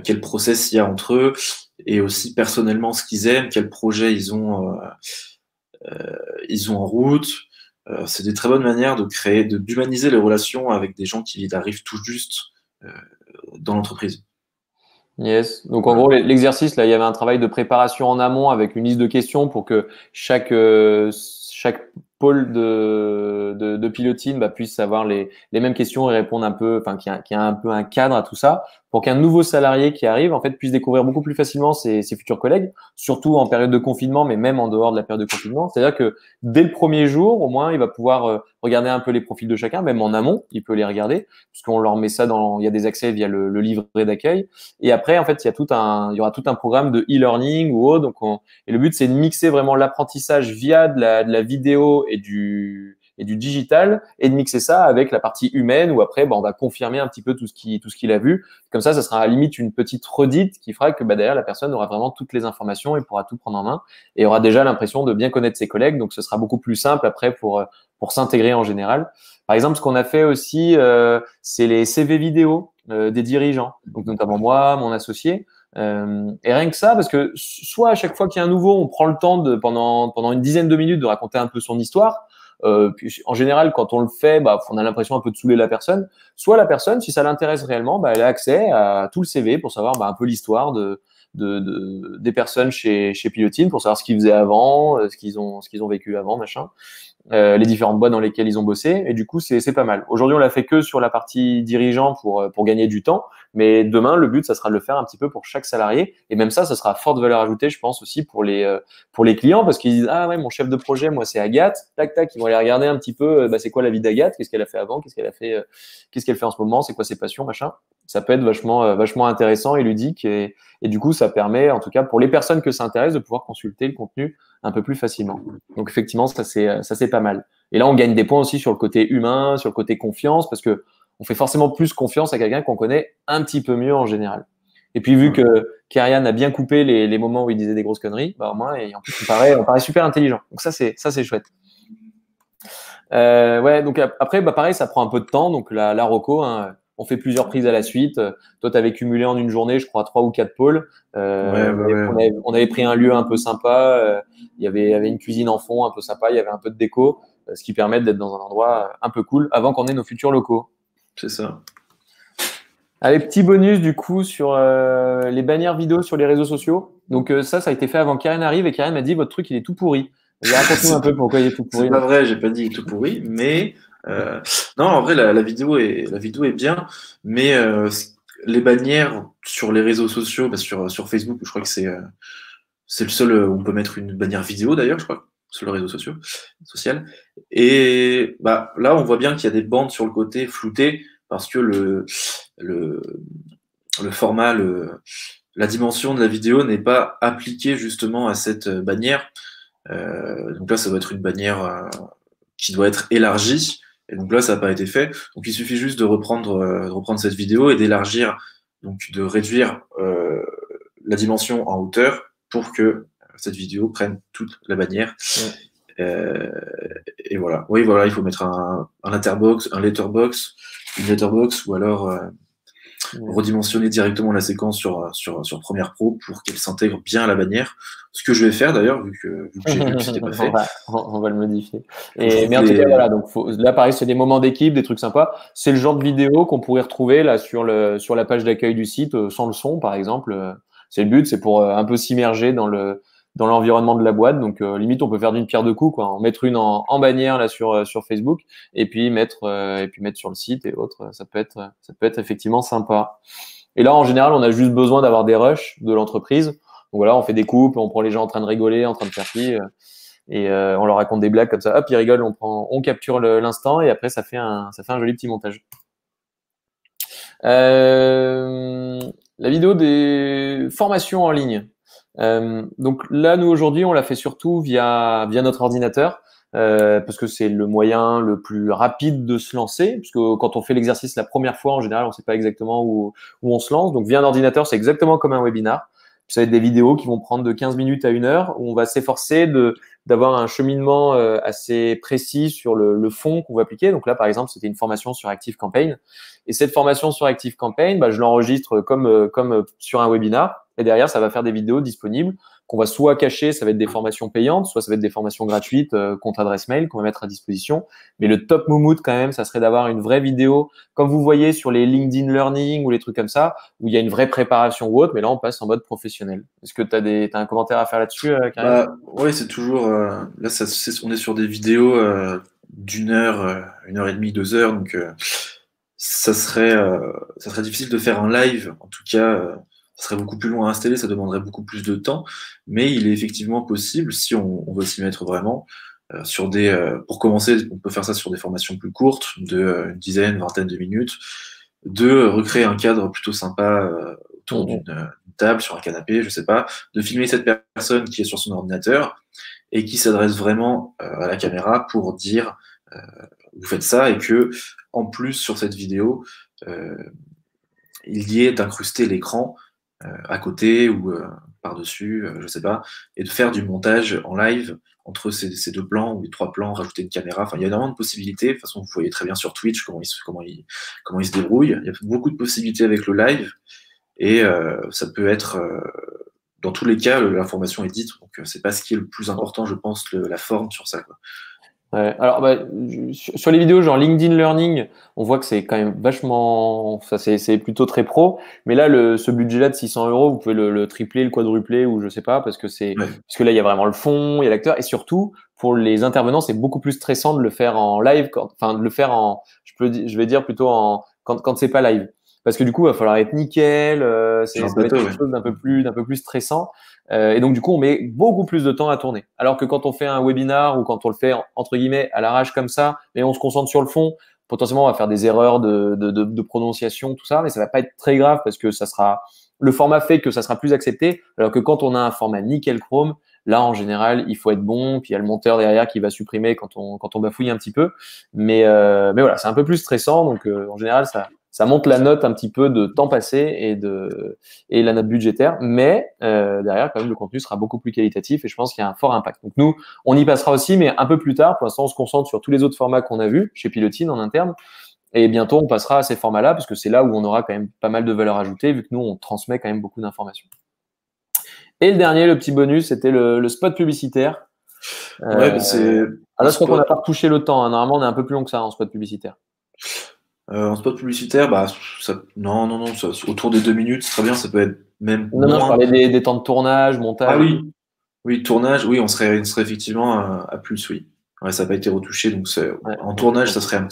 quel process il y a entre eux, et aussi personnellement ce qu'ils aiment, quels projets ils ont en route. C'est des très bonnes manières d'humaniser les relations avec des gens qui arrivent tout juste euh, dans l'entreprise. Yes. Donc en Voilà. gros, l'exercice là, il y avait un travail de préparation en amont avec une liste de questions pour que chaque pôle de pilotine bah, puisse avoir les mêmes questions et répondre un peu, enfin qu'il y a un peu un cadre à tout ça, pour qu'un nouveau salarié qui arrive en fait puisse découvrir beaucoup plus facilement ses futurs collègues, surtout en période de confinement, mais même en dehors de la période de confinement. C'est-à-dire que dès le premier jour, au moins, il va pouvoir regarder un peu les profils de chacun, même en amont, il peut les regarder, puisqu'on leur met ça il y a des accès via le livret d'accueil. Et après, en fait, il y aura tout un programme de e-learning ou autre. Et le but, c'est de mixer vraiment l'apprentissage via de la vidéo et du digital et de mixer ça avec la partie humaine où après, bah, on va confirmer un petit peu tout ce qu'il a vu. Comme ça sera à la limite une petite redite qui fera que bah, derrière, la personne aura vraiment toutes les informations et pourra tout prendre en main et aura déjà l'impression de bien connaître ses collègues. Donc, ce sera beaucoup plus simple après pour s'intégrer en général. Par exemple, ce qu'on a fait aussi, c'est les CV vidéo des dirigeants, donc notamment moi, mon associé. Et rien que ça, parce que soit à chaque fois qu'il y a un nouveau, on prend le temps pendant une dizaine de minutes de raconter un peu son histoire. Puis en général, quand on le fait, bah, on a l'impression un peu de saouler la personne. Soit la personne, si ça l'intéresse réellement, bah, elle a accès à tout le CV pour savoir bah, un peu l'histoire des personnes chez Pilotine, pour savoir ce qu'ils faisaient avant, ce qu'ils ont vécu avant, machin. Les différentes boîtes dans lesquelles ils ont bossé. Et du coup, c'est pas mal. Aujourd'hui, on l'a fait que sur la partie dirigeant pour gagner du temps. Mais demain, le but, ça sera de le faire un petit peu pour chaque salarié. Et même ça sera à forte valeur ajoutée, je pense, aussi pour les clients parce qu'ils disent, ah ouais, mon chef de projet, moi, c'est Agathe. Tac, tac. Ils vont aller regarder un petit peu, bah, c'est quoi la vie d'Agathe? Qu'est-ce qu'elle a fait avant? Qu'est-ce qu'elle fait en ce moment? C'est quoi ses passions, machin? Ça peut être vachement intéressant et ludique. Et du coup, ça permet, en tout cas, pour les personnes que ça intéresse, de pouvoir consulter le contenu un peu plus facilement. Donc effectivement, ça c'est pas mal. Et là, on gagne des points aussi sur le côté humain, sur le côté confiance, parce que on fait forcément plus confiance à quelqu'un qu'on connaît un petit peu mieux en général. Et puis vu que Kyrian a bien coupé les moments où il disait des grosses conneries, bah au moins, et en plus on paraît super intelligent. Donc ça c'est chouette. Ouais, donc après, bah pareil, ça prend un peu de temps. Donc la Rocco, hein, on fait plusieurs prises à la suite. Toi, tu avais cumulé en une journée, je crois, 3 ou 4 pôles. Ouais, ouais, ouais. On avait pris un lieu un peu sympa. Il y avait une cuisine en fond un peu sympa. Il y avait un peu de déco, ce qui permet d'être dans un endroit un peu cool avant qu'on ait nos futurs locaux. C'est ça. Allez, petit bonus du coup sur les bannières vidéo sur les réseaux sociaux. Donc ça a été fait avant qu'Karen arrive et Karen m'a dit votre truc il est tout pourri. Raconte-nous un peu pourquoi il est tout pourri. C'est pas vrai, j'ai pas dit tout pourri, mais non, en vrai, la vidéo est bien, mais les bannières sur les réseaux sociaux, bah, sur Facebook, je crois que c'est le seul où on peut mettre une bannière vidéo d'ailleurs, je crois, sur le réseau social. Et bah là, on voit bien qu'il y a des bandes sur le côté floutées parce que le, le format, la dimension de la vidéo n'est pas appliquée justement à cette bannière. Donc là, ça doit être une bannière qui doit être élargie. Et donc là, ça n'a pas été fait. Donc il suffit juste de reprendre cette vidéo et d'élargir, donc de réduire la dimension en hauteur pour que cette vidéo prenne toute la bannière. Et voilà. Oui, voilà, il faut mettre un letterbox, une letterbox, ou alors redimensionner directement la séquence sur Premiere Pro pour qu'elle s'intègre bien à la bannière. Ce que je vais faire d'ailleurs, vu que j'ai vu que c'était pas fait. On va le modifier. Mais en tout cas, voilà. Donc là, pareil, c'est des moments d'équipe, des trucs sympas. C'est le genre de vidéo qu'on pourrait retrouver là sur la page d'accueil du site, sans le son, par exemple. C'est le but, c'est pour un peu s'immerger dans l'environnement de la boîte. Donc limite, on peut faire d'une pierre deux coups, quoi. En mettre une en bannière là sur Facebook, et puis mettre sur le site et autres. Ça peut être effectivement sympa. Et là, en général, on a juste besoin d'avoir des rushs de l'entreprise. Donc voilà, on fait des coupes, on prend les gens en train de rigoler, en train de faire ci, et on leur raconte des blagues comme ça. Hop, ils rigolent, on capture l'instant, et après ça fait un joli petit montage. La vidéo des formations en ligne. Donc là, nous aujourd'hui, on l'a fait surtout via notre ordinateur, parce que c'est le moyen le plus rapide de se lancer, parce que quand on fait l'exercice la première fois, en général, on ne sait pas exactement où on se lance. Donc via un ordinateur, c'est exactement comme un webinar. Ça va être des vidéos qui vont prendre de 15 minutes à 1 heure, où on va s'efforcer d'avoir un cheminement assez précis sur le fond qu'on va appliquer. Donc là, par exemple, c'était une formation sur ActiveCampaign. Et cette formation sur ActiveCampaign, je l'enregistre comme sur un webinar. Et derrière, ça va faire des vidéos disponibles qu'on va soit cacher, ça va être des formations payantes, soit ça va être des formations gratuites, compte adresse mail qu'on va mettre à disposition. Mais le top moumoute quand même, ça serait d'avoir une vraie vidéo, comme vous voyez sur les LinkedIn Learning ou les trucs comme ça, où il y a une vraie préparation ou autre, mais là on passe en mode professionnel. Est-ce que tu as un commentaire à faire là-dessus, Karim? Ouais, c'est toujours là, on est sur des vidéos d'1 heure, 1 heure et demie, 2 heures, donc ça serait difficile de faire un live. En tout cas, ça serait beaucoup plus long à installer, ça demanderait beaucoup plus de temps, mais il est effectivement possible, si on veut s'y mettre vraiment, pour commencer, on peut faire ça sur des formations plus courtes, de une dizaine, vingtaine de minutes, de recréer un cadre plutôt sympa autour d'une table, sur un canapé, je sais pas, de filmer cette personne qui est sur son ordinateur et qui s'adresse vraiment à la caméra pour dire vous faites ça, et que en plus sur cette vidéo il y ait d'incruster l'écran à côté ou par-dessus, je sais pas, et de faire du montage en live entre ces 2 plans ou les 3 plans, rajouter une caméra. Enfin, il y a énormément de possibilités. De toute façon, vous voyez très bien sur Twitch comment ils se débrouillent. Il y a beaucoup de possibilités avec le live, et ça peut être dans tous les cas, l'information est dite. Donc c'est pas ce qui est le plus important, je pense, la forme sur ça, quoi. Ouais. Alors, sur les vidéos genre LinkedIn Learning, on voit que c'est quand même vachement, ça c'est plutôt très pro. Mais là, ce budget-là de 600 €, vous pouvez le tripler, le quadrupler, ou je sais pas, parce que parce que là, il y a vraiment le fond, il y a l'acteur, et surtout pour les intervenants, c'est beaucoup plus stressant de le faire en live, de le faire je vais dire plutôt quand c'est pas live, parce que du coup, il va falloir être nickel, ça va être quelque chose d'un peu plus stressant. Et donc, du coup, on met beaucoup plus de temps à tourner. Alors que quand on fait un webinar, ou quand on le fait, entre guillemets, à l'arrache comme ça, et on se concentre sur le fond, potentiellement, on va faire des erreurs de prononciation, tout ça, mais ça va pas être très grave, parce que le format fait que ça sera plus accepté. Alors que quand on a un format nickel chrome, là, en général, il faut être bon, puis il y a le monteur derrière qui va supprimer quand on bafouille un petit peu. Mais voilà, c'est un peu plus stressant. Donc, en général, ça monte la note un petit peu de temps passé et la note budgétaire, mais derrière, quand même, le contenu sera beaucoup plus qualitatif, et je pense qu'il y a un fort impact. Donc nous, on y passera aussi, mais un peu plus tard. Pour l'instant, on se concentre sur tous les autres formats qu'on a vus chez Pilotine en interne, et bientôt, on passera à ces formats-là, parce que c'est là où on aura quand même pas mal de valeur ajoutée, vu que nous, on transmet quand même beaucoup d'informations. Et le dernier, le petit bonus, c'était le spot publicitaire. Ouais, là, je crois qu'on n'a pas retouché le temps, hein. Normalement, on est un peu plus long que ça en spot publicitaire. En spot publicitaire, non, ça, autour des 2 minutes, c'est très bien. Ça peut être même moins. Non, je parlais des temps de tournage, montage. Ah oui, tournage, oui, on serait effectivement à plus, oui. Ouais, ça n'a pas été retouché, donc en tournage, ça serait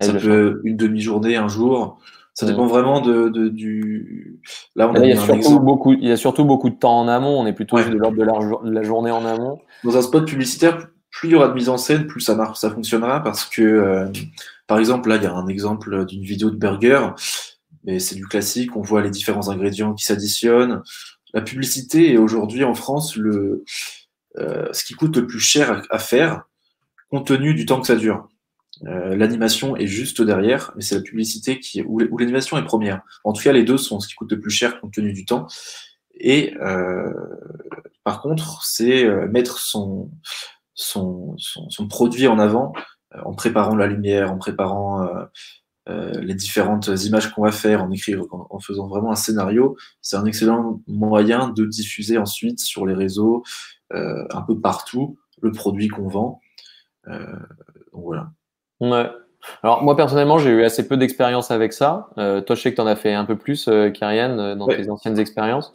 ça peut 1 demi-journée, 1 jour. Ça dépend vraiment du. Là, on a il y a surtout beaucoup de temps en amont. On est plutôt de l'ordre de la journée en amont. Dans un spot publicitaire, plus il y aura de mise en scène, plus ça fonctionnera, parce que, par exemple, là, il y a un exemple d'une vidéo de burger, mais c'est du classique. On voit les différents ingrédients qui s'additionnent. La publicité est aujourd'hui en France ce qui coûte le plus cher à faire, compte tenu du temps que ça dure. L'animation est juste derrière, mais c'est la publicité où l'animation est première. En tout cas, les deux sont ce qui coûte le plus cher compte tenu du temps. Et par contre, c'est mettre son produit en avant en préparant la lumière, en préparant les différentes images qu'on va faire, en faisant vraiment un scénario. C'est un excellent moyen de diffuser ensuite sur les réseaux, un peu partout, le produit qu'on vend. Donc voilà. Ouais. Alors moi personnellement, j'ai eu assez peu d'expérience avec ça. Toi, je sais que tu en as fait un peu plus, Kyrian, dans Ouais. tes anciennes expériences.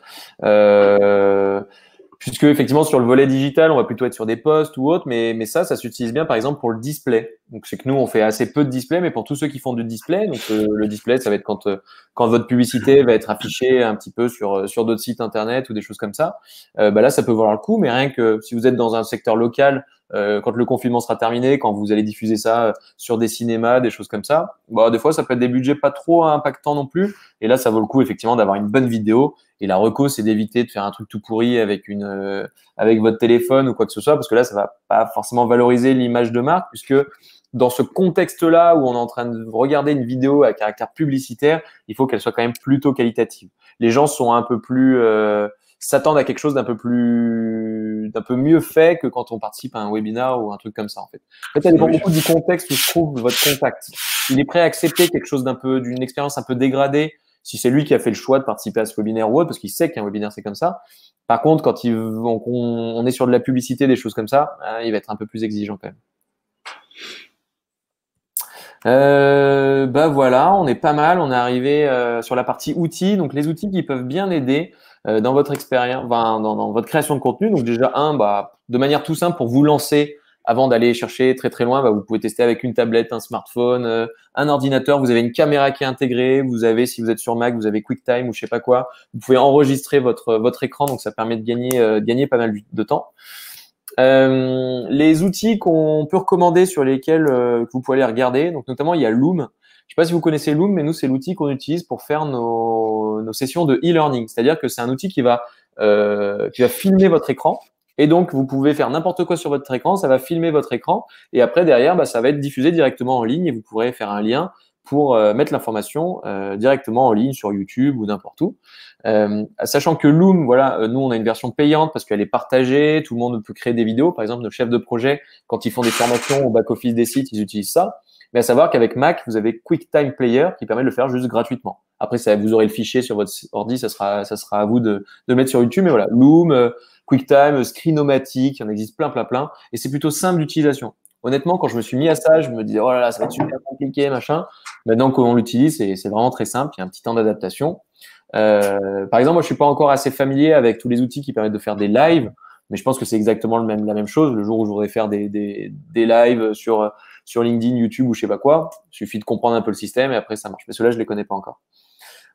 Puisque effectivement sur le volet digital, on va plutôt être sur des posts ou autres, mais ça s'utilise bien par exemple pour le display. Donc c'est que nous on fait assez peu de display, mais pour tous ceux qui font du display, donc le display ça va être quand votre publicité va être affichée un petit peu sur d'autres sites internet ou des choses comme ça. Bah là ça peut valoir le coup, mais rien que si vous êtes dans un secteur local, quand le confinement sera terminé, quand vous allez diffuser ça sur des cinémas, des choses comme ça, bah des fois ça peut être des budgets pas trop impactants non plus. Et là ça vaut le coup effectivement d'avoir une bonne vidéo. Et la reco, c'est d'éviter de faire un truc tout pourri avec votre téléphone ou quoi que ce soit, parce que là, ça va pas forcément valoriser l'image de marque, puisque dans ce contexte-là où on est en train de regarder une vidéo à caractère publicitaire, il faut qu'elle soit quand même plutôt qualitative. Les gens sont un peu plus s'attendent à quelque chose d'un peu mieux fait que quand on participe à un webinar ou un truc comme ça, en fait. En fait, ça dépend beaucoup du contexte où se trouve votre contact. Il est prêt à accepter quelque chose d'une expérience un peu dégradée si c'est lui qui a fait le choix de participer à ce webinaire ou autre, parce qu'il sait qu'un webinaire, c'est comme ça. Par contre, quand on est sur de la publicité, des choses comme ça, il va être un peu plus exigeant quand même. Bah voilà, on est pas mal. On est arrivé sur la partie outils. Donc, les outils qui peuvent bien aider dans votre expérience, dans votre création de contenu. Donc, déjà, de manière tout simple, pour vous lancer, avant d'aller chercher très très loin, vous pouvez tester avec une tablette, un smartphone, un ordinateur. Vous avez une caméra qui est intégrée. Vous avez, si vous êtes sur Mac, vous avez QuickTime ou je sais pas quoi. Vous pouvez enregistrer votre écran, donc ça permet de gagner pas mal de temps. Les outils qu'on peut recommander sur lesquels que vous pouvez aller regarder, donc notamment il y a Loom. Je sais pas si vous connaissez Loom, mais nous c'est l'outil qu'on utilise pour faire nos sessions de e-learning. C'est-à-dire que c'est un outil qui va filmer votre écran. Et donc, vous pouvez faire n'importe quoi sur votre écran, ça va filmer votre écran. Et après, derrière, ça va être diffusé directement en ligne et vous pourrez faire un lien pour mettre l'information directement en ligne sur YouTube ou n'importe où. Sachant que Loom, voilà, nous, on a une version payante parce qu'elle est partagée, tout le monde peut créer des vidéos. Par exemple, nos chefs de projet, quand ils font des formations au back-office des sites, ils utilisent ça. Mais à savoir qu'avec Mac, vous avez QuickTime Player qui permet de le faire juste gratuitement. Après, vous aurez le fichier sur votre ordi, ça sera à vous de le mettre sur YouTube. Mais voilà, Loom, QuickTime, Screenomatic, il y en existe plein. Et c'est plutôt simple d'utilisation. Honnêtement, quand je me suis mis à ça, je me disais, oh là là, ça va être super compliqué, machin. Maintenant qu'on l'utilise, c'est vraiment très simple. Il y a un petit temps d'adaptation. Par exemple, moi, je suis pas encore assez familier avec tous les outils qui permettent de faire des lives, mais je pense que c'est exactement la même chose. Le jour où je voudrais faire des lives sur LinkedIn, YouTube ou je sais pas quoi, il suffit de comprendre un peu le système et après ça marche. Mais ceux-là, je les connais pas encore.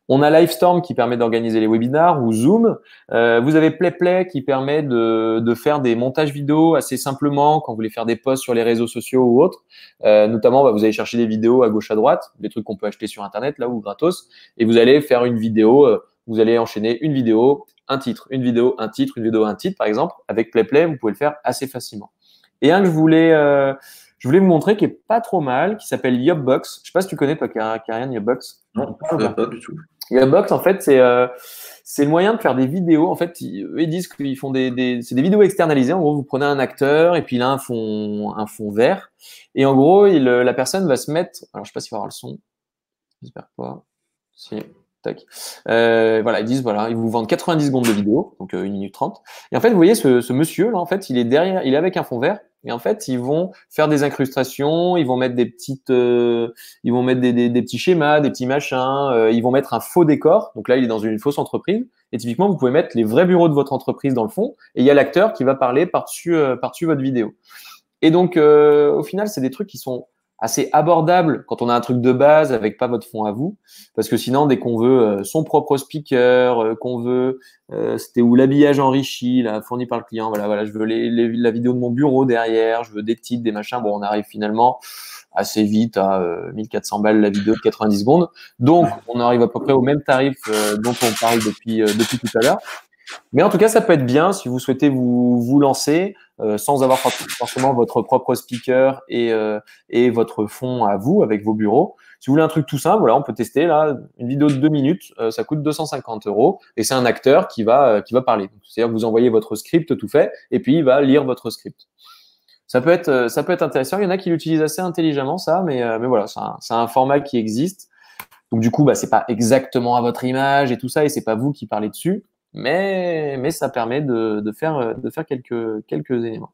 On a Livestorm qui permet d'organiser les webinars ou Zoom. Vous avez PlayPlay qui permet de faire des montages vidéo assez simplement quand vous voulez faire des posts sur les réseaux sociaux ou autres. Notamment, vous allez chercher des vidéos à gauche à droite, des trucs qu'on peut acheter sur Internet là ou gratos, et vous allez faire une vidéo. Vous allez enchaîner une vidéo, un titre, une vidéo, un titre, une vidéo, un titre, par exemple. Avec PlayPlay, vous pouvez le faire assez facilement. Et un que je voulais vous montrer qui est pas trop mal, qui s'appelle Yopbox. Je sais pas si tu connais toi, Kyrian, Yopbox. Non, pas du tout. Yopbox, en fait, c'est le moyen de faire des vidéos. En fait, ils disent qu'ils font c'est des vidéos externalisées. En gros, vous prenez un acteur et puis il a un fond vert. Et en gros, la personne va se mettre. Alors, je sais pas s'il va y avoir le son. J'espère pas. Si. Tac. Voilà, ils disent voilà, ils vous vendent 90 secondes de vidéo, donc 1 minute 30. Et en fait, vous voyez ce monsieur là, en fait, il est derrière, il est avec un fond vert. Et en fait, ils vont faire des incrustations, ils vont mettre des petites, ils vont mettre des petits schémas, des petits machins. Ils vont mettre un faux décor. Donc là, il est dans une fausse entreprise. Et typiquement, vous pouvez mettre les vrais bureaux de votre entreprise dans le fond. Et il y a l'acteur qui va parler par-dessus votre vidéo. Et donc, au final, c'est des trucs qui sont assez abordable quand on a un truc de base avec pas votre fond à vous, parce que sinon dès qu'on veut son propre speaker, qu'on veut c'était où l'habillage enrichi là fourni par le client, voilà je veux la vidéo de mon bureau derrière, je veux des titres, des machins, bon on arrive finalement assez vite à 1400 balles la vidéo de 90 secondes, donc on arrive à peu près au même tarif dont on parle depuis tout à l'heure. Mais en tout cas, ça peut être bien si vous souhaitez vous lancer sans avoir forcément votre propre speaker et votre fond à vous avec vos bureaux. Si vous voulez un truc tout simple, voilà, on peut tester là une vidéo de 2 minutes, ça coûte 250 € et c'est un acteur qui va parler. C'est-à-dire que vous envoyez votre script tout fait et puis il va lire votre script. Ça peut être intéressant. Il y en a qui l'utilisent assez intelligemment ça, mais voilà, c'est un format qui existe. Donc du coup, bah c'est pas exactement à votre image et tout ça et c'est pas vous qui parlez dessus, mais ça permet de faire quelques éléments.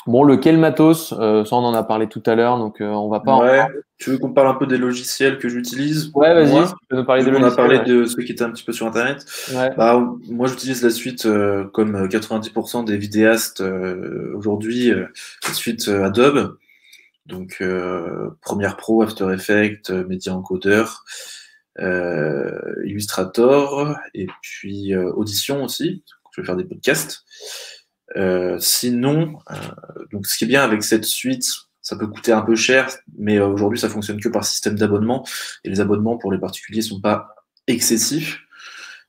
Bon, lequel matos, ça on en a parlé tout à l'heure, donc on va pas en Ouais. parler. Tu veux qu'on parle un peu des logiciels que j'utilise, Ouais, vas-y, si moi? tu peux nous parler Vu des qu'on a logiciels. parlé Ouais. de ceux qui étaient un petit peu sur Internet, Ouais. bah, moi j'utilise la suite comme 90% des vidéastes aujourd'hui, la suite Adobe. Donc Premiere Pro, After Effects, Media Encoder, Illustrator, et puis Audition aussi, je vais faire des podcasts. Sinon, donc ce qui est bien avec cette suite, ça peut coûter un peu cher, mais aujourd'hui ça fonctionne que par système d'abonnement, et les abonnements pour les particuliers sont pas excessifs.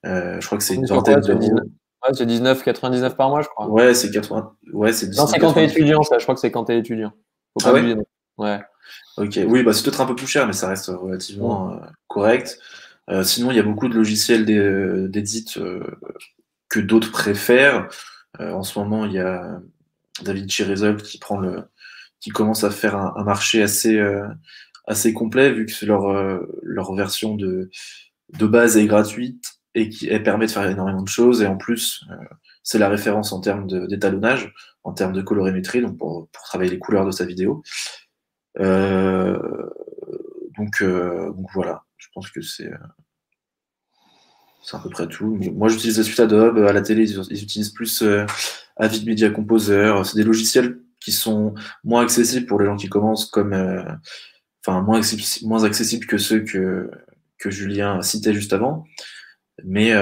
Je crois que c'est On une est sur quoi? vingtaine C'est 19, d'euros. ouais, c'est 19,99 par mois, je crois. Ouais, c'est 80, ouais, c'est Non, c'est quand t'es 19,99. étudiant, ça. Je crois que c'est quand t'es étudiant. Faut pas Ah abuser. ouais? Non. Ouais. Ok, oui, bah c'est peut-être un peu plus cher, mais ça reste Mm. relativement correct. Sinon, il y a beaucoup de logiciels d'édit que d'autres préfèrent. En ce moment, il y a David Chiresol qui commence à faire un marché assez complet, vu que leur version de base est gratuite et qui elle permet de faire énormément de choses. Et en plus, c'est la référence en termes d'étalonnage, en termes de colorimétrie, donc pour travailler les couleurs de sa vidéo. Euh, donc voilà, je pense que c'est à peu près tout. Moi, j'utilise la suite Adobe. À la télé, ils utilisent plus Avid Media Composer. C'est des logiciels qui sont moins accessibles pour les gens qui commencent, enfin moins accessibles que ceux que Julien citait juste avant. Mais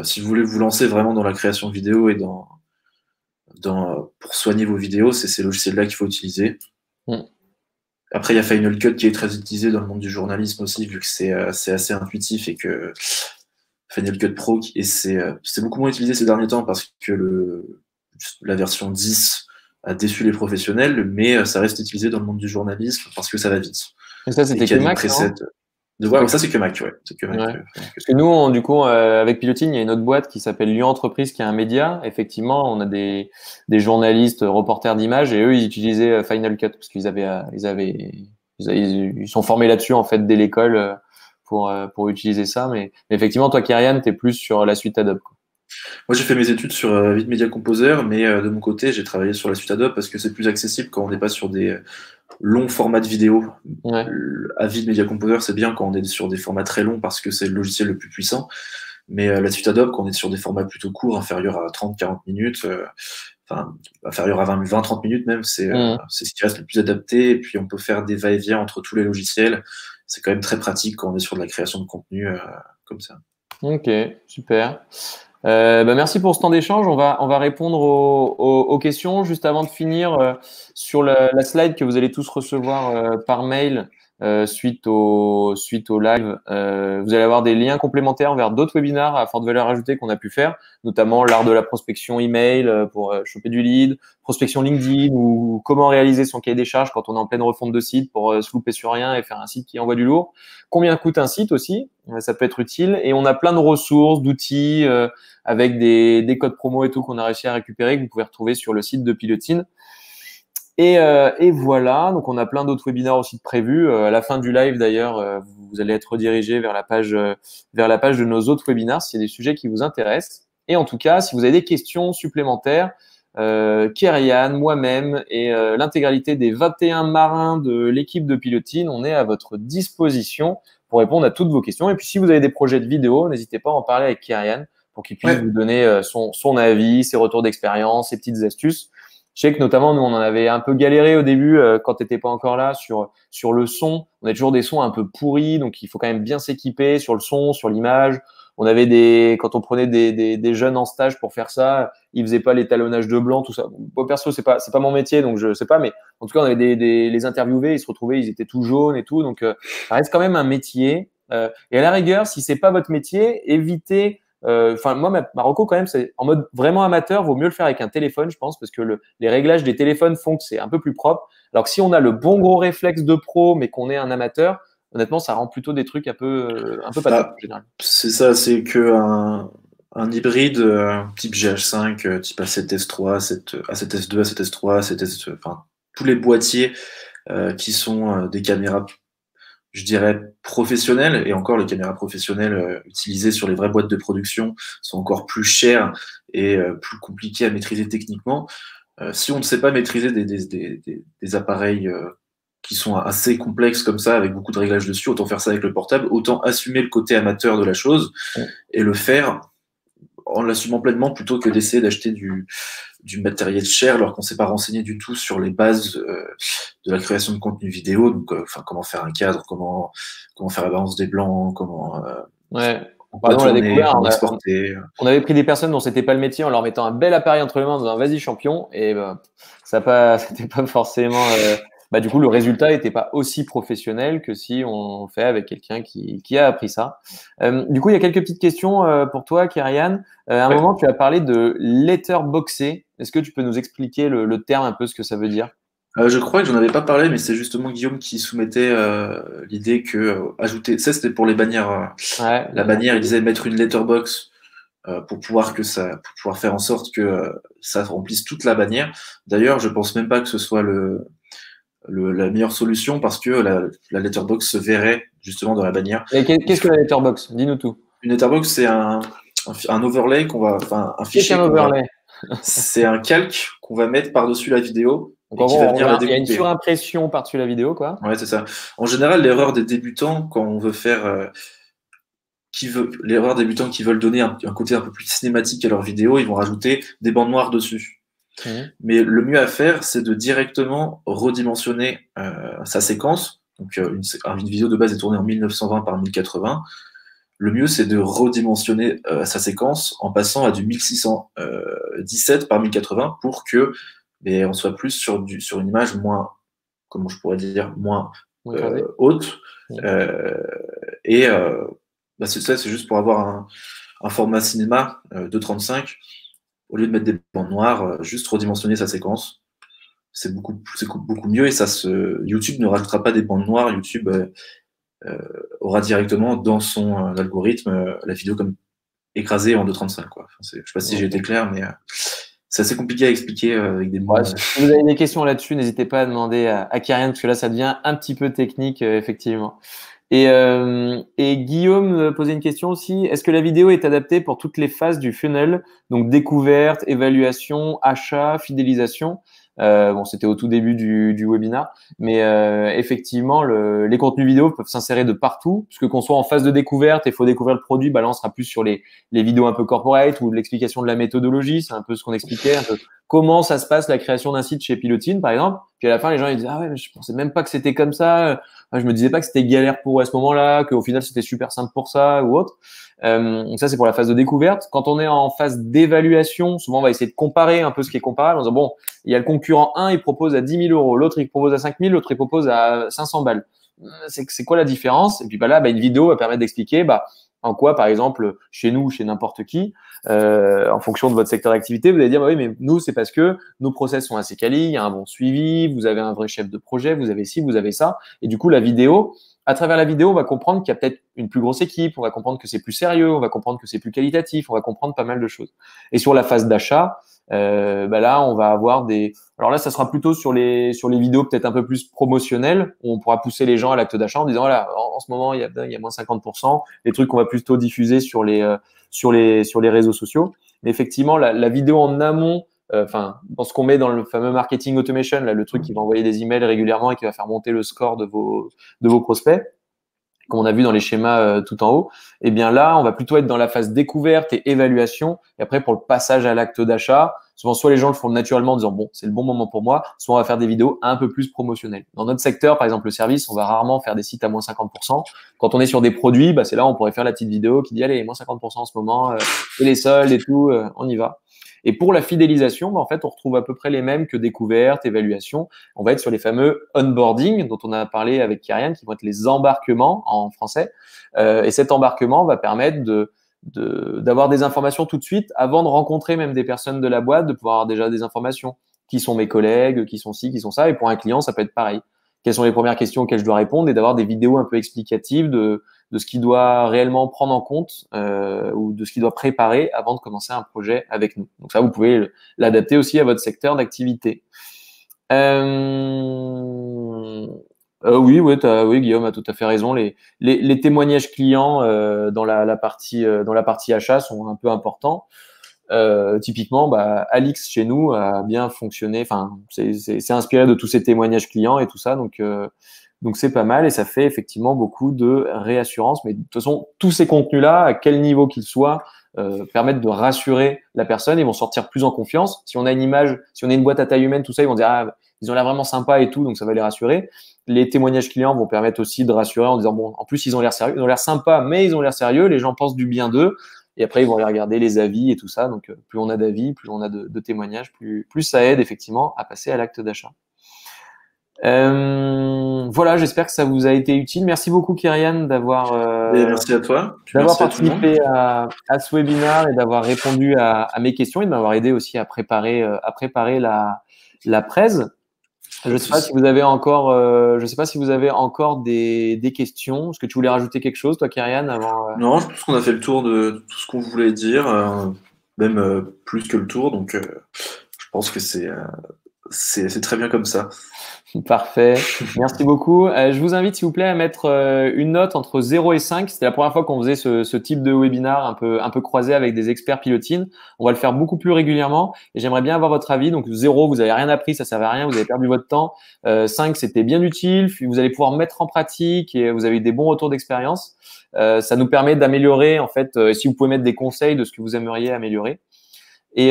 si vous voulez vous lancer vraiment dans la création de vidéos et pour soigner vos vidéos, c'est ces logiciels-là qu'il faut utiliser. Mm. Après, il y a Final Cut qui est très utilisé dans le monde du journalisme aussi, vu que c'est assez intuitif et que Final Cut Pro, et c'est beaucoup moins utilisé ces derniers temps parce que la version 10 a déçu les professionnels, mais ça reste utilisé dans le monde du journalisme parce que ça va vite. Et ça, Et c'était qu'il que y a des Mac, presets. non? Ouais, ça c'est que Mac, ouais. C'est que Mac. Ouais. Parce que nous, du coup, avec Pilotine, il y a une autre boîte qui s'appelle Lyon Entreprise, qui est un média. Effectivement, on a des journalistes, reporters d'images, et eux, ils utilisaient Final Cut parce ils sont formés là-dessus en fait dès l'école pour utiliser ça. Mais effectivement, toi, Kyrian, t'es plus sur la suite Adobe, quoi. Moi, j'ai fait mes études sur Avid Media Composer, mais de mon côté, j'ai travaillé sur la suite Adobe parce que c'est plus accessible quand on n'est pas sur des longs formats de vidéo. Ouais. Avid Media Composer, c'est bien quand on est sur des formats très longs parce que c'est le logiciel le plus puissant. Mais la suite Adobe, quand on est sur des formats plutôt courts, inférieurs à 30-40 minutes, enfin, inférieurs à 20-30 minutes même, Mhm. c'est ce qui reste le plus adapté. Et puis, on peut faire des va-et-vient entre tous les logiciels. C'est quand même très pratique quand on est sur de la création de contenu comme ça. Ok, super. Bah, merci pour ce temps d'échange. On va répondre aux questions. Juste avant de finir, sur la slide que vous allez tous recevoir par mail suite au live, vous allez avoir des liens complémentaires vers d'autres webinaires à forte valeur ajoutée qu'on a pu faire, notamment l'art de la prospection email pour choper du lead, prospection LinkedIn ou comment réaliser son cahier des charges quand on est en pleine refonte de site pour se louper sur rien et faire un site qui envoie du lourd. Combien coûte un site aussi? Ça peut être utile. Et on a plein de ressources, d'outils avec des codes promo et tout qu'on a réussi à récupérer, que vous pouvez retrouver sur le site de Pilotine. Et voilà, donc on a plein d'autres webinaires aussi de prévus. À la fin du live d'ailleurs, vous allez être redirigé vers la page de nos autres webinaires s'il y a des sujets qui vous intéressent. Et en tout cas, si vous avez des questions supplémentaires, Kyrian, moi-même et l'intégralité des 21 marins de l'équipe de Pilotine, on est à votre disposition pour répondre à toutes vos questions. Et puis si vous avez des projets de vidéo, n'hésitez pas à en parler avec Kyrian pour qu'il puisse Ouais. vous donner son avis, ses retours d'expérience, ses petites astuces. Je sais que notamment, nous, on en avait un peu galéré au début quand tu n'étais pas encore là sur le son. On a toujours des sons un peu pourris, donc il faut quand même bien s'équiper sur le son, sur l'image. On avait quand on prenait des jeunes en stage pour faire ça, ils faisaient pas l'étalonnage de blanc, tout ça. Bon, perso, c'est pas mon métier, donc je sais pas, mais en tout cas, on avait les interviewés, ils se retrouvaient, ils étaient tout jaunes et tout, donc ça reste quand même un métier. Et à la rigueur, si c'est pas votre métier, évitez Enfin, moi, ma reco, quand même, c'est en mode vraiment amateur, vaut mieux le faire avec un téléphone, je pense, parce que les réglages des téléphones font que c'est un peu plus propre. Alors que si on a le bon gros réflexe de pro, mais qu'on est un amateur, honnêtement, ça rend plutôt des trucs un peu pas top, Bah, en général. c'est ça, c'est que un hybride type GH5, type A7S3, A7S2, A7S3, A7S, enfin tous les boîtiers qui sont des caméras, je dirais, professionnelles, et encore les caméras professionnelles utilisées sur les vraies boîtes de production sont encore plus chères et plus compliquées à maîtriser techniquement. Si on ne sait pas maîtriser des appareils qui sont assez complexes comme ça, avec beaucoup de réglages dessus, autant faire ça avec le portable, autant assumer le côté amateur de la chose et le faire en l'assumant pleinement plutôt que d'essayer d'acheter du matériel cher alors qu'on ne s'est pas renseigné du tout sur les bases de la création de contenu vidéo, donc comment faire un cadre, comment faire la balance des blancs, comment Ouais. pas Nous, on l'a tourner, découvert, comment exporter. on avait pris des personnes dont c'était pas le métier en leur mettant un bel appareil entre les mains en disant vas-y champion, et ben, c'était pas forcément. Du coup, le résultat n'était pas aussi professionnel que si on fait avec quelqu'un qui a appris ça. Du coup, il y a quelques petites questions pour toi, Kyrian. À un Ouais. moment, tu as parlé de letterboxer. Est-ce que tu peux nous expliquer le terme un peu ce que ça veut dire? Je crois que j'en avais pas parlé, mais c'est justement Guillaume qui soumettait l'idée que ajouter, ça c'était pour les bannières. Ouais, La bannière, il disait mettre une letterbox pour pour pouvoir faire en sorte que ça remplisse toute la bannière. D'ailleurs, je pense même pas que ce soit la meilleure solution parce que la letterbox se verrait justement dans la bannière. Et qu'est-ce que la letterbox? Dis-nous tout. Une letterbox, c'est un overlay enfin un Qu'est-ce fichier qu'un qu'on va, overlay? c'est un calque qu'on va mettre par-dessus la vidéo Donc et en qui gros, va venir la il y a une découper. surimpression par-dessus la vidéo, quoi. Ouais, c'est ça. En général, l'erreur des débutants quand on veut faire l'erreur des débutants qui veulent donner un côté un peu plus cinématique à leur vidéo, ils vont rajouter des bandes noires dessus. Mhm. Mais le mieux à faire, c'est de directement redimensionner sa séquence. Donc une vidéo de base est tournée en 1920 par 1080. Le mieux, c'est de redimensionner sa séquence en passant à du 1617 par 1080 pour que on soit plus sur une image moins, comment je pourrais dire, moins Moins écrasé. haute. Mhm. Et c'est juste pour avoir un format cinéma 2.35. Au lieu de mettre des bandes noires, juste redimensionner sa séquence. C'est beaucoup mieux et YouTube ne rajoutera pas des bandes noires. YouTube aura directement dans son algorithme la vidéo comme écrasée en 2.35, quoi. Enfin, je sais pas si j'ai été Ok. clair, mais c'est assez compliqué à expliquer avec des Ouais, mots. si vous avez des questions là-dessus, n'hésitez pas à demander à Kyrian, parce que là, ça devient un petit peu technique, effectivement. Et Guillaume posait une question aussi. Est-ce que la vidéo est adaptée pour toutes les phases du funnel? Donc découverte, évaluation, achat, fidélisation. Bon, c'était au tout début du webinaire, mais effectivement, les contenus vidéo peuvent s'insérer de partout, puisque qu'on soit en phase de découverte et il faut découvrir le produit, bah là, on sera plus sur les vidéos un peu corporate ou l'explication de la méthodologie. C'est un peu ce qu'on expliquait, un peu comment ça se passe la création d'un site chez Pilotine, par exemple. Puis à la fin, les gens ils disent ah ouais, mais je pensais même pas que c'était comme ça. Je me disais pas que c'était galère pour eux à ce moment-là, qu'au final c'était super simple pour ça ou autre. Donc ça c'est pour la phase de découverte. Quand on est en phase d'évaluation, souvent on va essayer de comparer un peu ce qui est comparable. En disant bon, il y a le concurrent 1, il propose à 10 000 euros, l'autre il propose à 5 000, l'autre il propose à 500 balles. C'est quoi la différence? Et puis bah là, une vidéo va permettre d'expliquer en quoi, par exemple, chez nous, chez n'importe qui, en fonction de votre secteur d'activité, vous allez dire oui, mais nous c'est parce que nos process sont assez quali, il y a un bon suivi, vous avez un vrai chef de projet, vous avez ci, vous avez ça. Et du coup, la vidéo, à travers la vidéo, on va comprendre qu'il y a peut-être une plus grosse équipe, on va comprendre que c'est plus sérieux, on va comprendre que c'est plus qualitatif, on va comprendre pas mal de choses. Et sur la phase d'achat, là, on va avoir des. Alors là, ça sera plutôt sur les vidéos peut-être un peu plus promotionnelles, où on pourra pousser les gens à l'acte d'achat en disant voilà, en ce moment, il y a moins 50%, les trucs qu'on va plutôt diffuser sur les réseaux sociaux. Mais effectivement, la vidéo en amont, dans ce qu'on met dans le fameux marketing automation, là, le truc qui va envoyer des emails régulièrement et qui va faire monter le score de vos prospects, comme on a vu dans les schémas tout en haut, eh bien là, on va plutôt être dans la phase découverte et évaluation. Et après, pour le passage à l'acte d'achat, souvent, soit les gens le font naturellement en disant bon, c'est le bon moment pour moi, soit on va faire des vidéos un peu plus promotionnelles. Dans notre secteur, par exemple, le service, on va rarement faire des sites à moins 50%. Quand on est sur des produits, c'est là où on pourrait faire la petite vidéo qui dit allez, moins 50% en ce moment, et les soldes et tout, on y va. Et pour la fidélisation, en fait, on retrouve à peu près les mêmes que découverte, évaluation. On va être sur les fameux onboarding dont on a parlé avec Kyrian, qui vont être les embarquements en français. Et cet embarquement va permettre d'avoir des informations tout de suite avant de rencontrer même des personnes de la boîte, de pouvoir avoir déjà des informations. Qui sont mes collègues, qui sont ci, qui sont ça. Et pour un client, ça peut être pareil. Quelles sont les premières questions auxquelles je dois répondre et d'avoir des vidéos un peu explicatives de ce qu'il doit réellement prendre en compte ou de ce qu'il doit préparer avant de commencer un projet avec nous. Donc ça, vous pouvez l'adapter aussi à votre secteur d'activité. Oui, oui, Guillaume a tout à fait raison. Les témoignages clients dans la partie achat sont un peu importants. Typiquement, Alix chez nous a bien fonctionné. Enfin, c'est inspiré de tous ces témoignages clients et tout ça, donc c'est pas mal et ça fait effectivement beaucoup de réassurance. Mais de toute façon, tous ces contenus-là, à quel niveau qu'ils soient, permettent de rassurer la personne. Ils vont sortir plus en confiance. Si on a une image, si on a une boîte à taille humaine, tout ça, ils vont dire ah, ils ont l'air vraiment sympas et tout, donc ça va les rassurer. Les témoignages clients vont permettre aussi de rassurer en disant bon, en plus ils ont l'air sérieux, ils ont l'air sympas, mais ils ont l'air sérieux. Les gens pensent du bien d'eux. Et après, ils vont aller regarder les avis et tout ça. Donc, plus on a d'avis, plus on a de témoignages, plus ça aide effectivement à passer à l'acte d'achat. Voilà, j'espère que ça vous a été utile. Merci beaucoup, Kyrian, d'avoir Merci à toi. Merci participé à ce webinaire et d'avoir répondu à mes questions et de m'avoir aidé aussi à préparer la presse. Je ne sais pas si vous avez encore des questions. Est-ce que tu voulais rajouter quelque chose, toi, Kyrian, avant Non, je pense qu'on a fait le tour de tout ce qu'on voulait dire, même plus que le tour. Donc, je pense que c'est très bien comme ça. Parfait. Merci beaucoup. Je vous invite, s'il vous plaît, à mettre une note entre 0 et 5. C'était la première fois qu'on faisait ce type de webinar un peu croisé avec des experts pilotines. On va le faire beaucoup plus régulièrement et j'aimerais bien avoir votre avis. Donc 0, vous avez rien appris, ça servait à rien, vous avez perdu votre temps. 5, c'était bien utile. Vous allez pouvoir mettre en pratique et vous avez eu des bons retours d'expérience. Ça nous permet d'améliorer, en fait, si vous pouvez mettre des conseils de ce que vous aimeriez améliorer. Et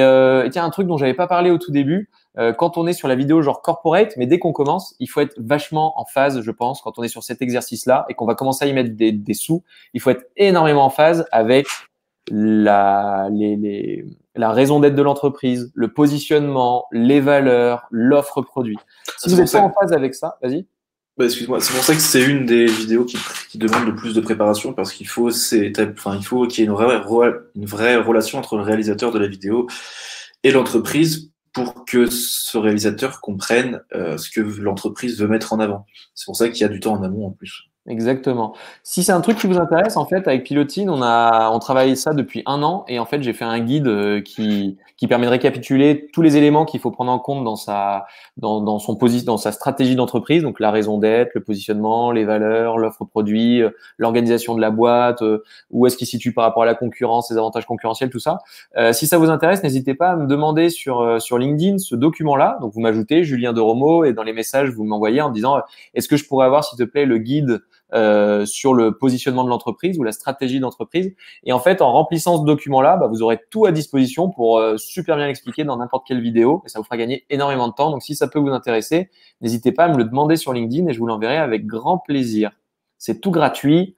tiens, un truc dont j'avais pas parlé au tout début, quand on est sur la vidéo genre corporate, mais dès qu'on commence, il faut être vachement en phase, je pense, quand on est sur cet exercice-là et qu'on va commencer à y mettre des sous, il faut être énormément en phase avec la raison d'être de l'entreprise, le positionnement, les valeurs, l'offre produit. Si vous êtes pas en phase avec ça, vas-y. Excuse-moi, c'est pour ça que c'est une des vidéos qui demande le plus de préparation parce qu'il faut, il faut qu'il y ait une vraie relation entre le réalisateur de la vidéo et l'entreprise pour que ce réalisateur comprenne ce que l'entreprise veut mettre en avant. C'est pour ça qu'il y a du temps en amont en plus. Exactement. Si c'est un truc qui vous intéresse, en fait, avec Pilotine, on travaille ça depuis 1 an et en fait, j'ai fait un guide qui permet de récapituler tous les éléments qu'il faut prendre en compte dans sa stratégie d'entreprise, donc la raison d'être, le positionnement, les valeurs, l'offre produit, l'organisation de la boîte, où est-ce qu'il se situe par rapport à la concurrence, les avantages concurrentiels, tout ça. Si ça vous intéresse, n'hésitez pas à me demander sur LinkedIn ce document-là. Donc, vous m'ajoutez Julien Deromo et dans les messages, vous m'envoyez en disant est-ce que je pourrais avoir, s'il te plaît, le guide sur le positionnement de l'entreprise ou la stratégie d'entreprise. Et en fait, en remplissant ce document-là, vous aurez tout à disposition pour super bien l'expliquer dans n'importe quelle vidéo et ça vous fera gagner énormément de temps. Donc, si ça peut vous intéresser, n'hésitez pas à me le demander sur LinkedIn et je vous l'enverrai avec grand plaisir. C'est tout gratuit.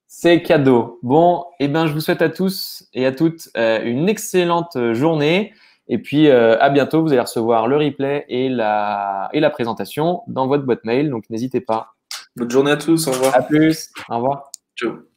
C'est cadeau. Bon, je vous souhaite à tous et à toutes une excellente journée. Et puis, à bientôt. Vous allez recevoir le replay et la présentation dans votre boîte mail. Donc, n'hésitez pas. Bonne journée à tous, au revoir. À plus, au revoir. Ciao.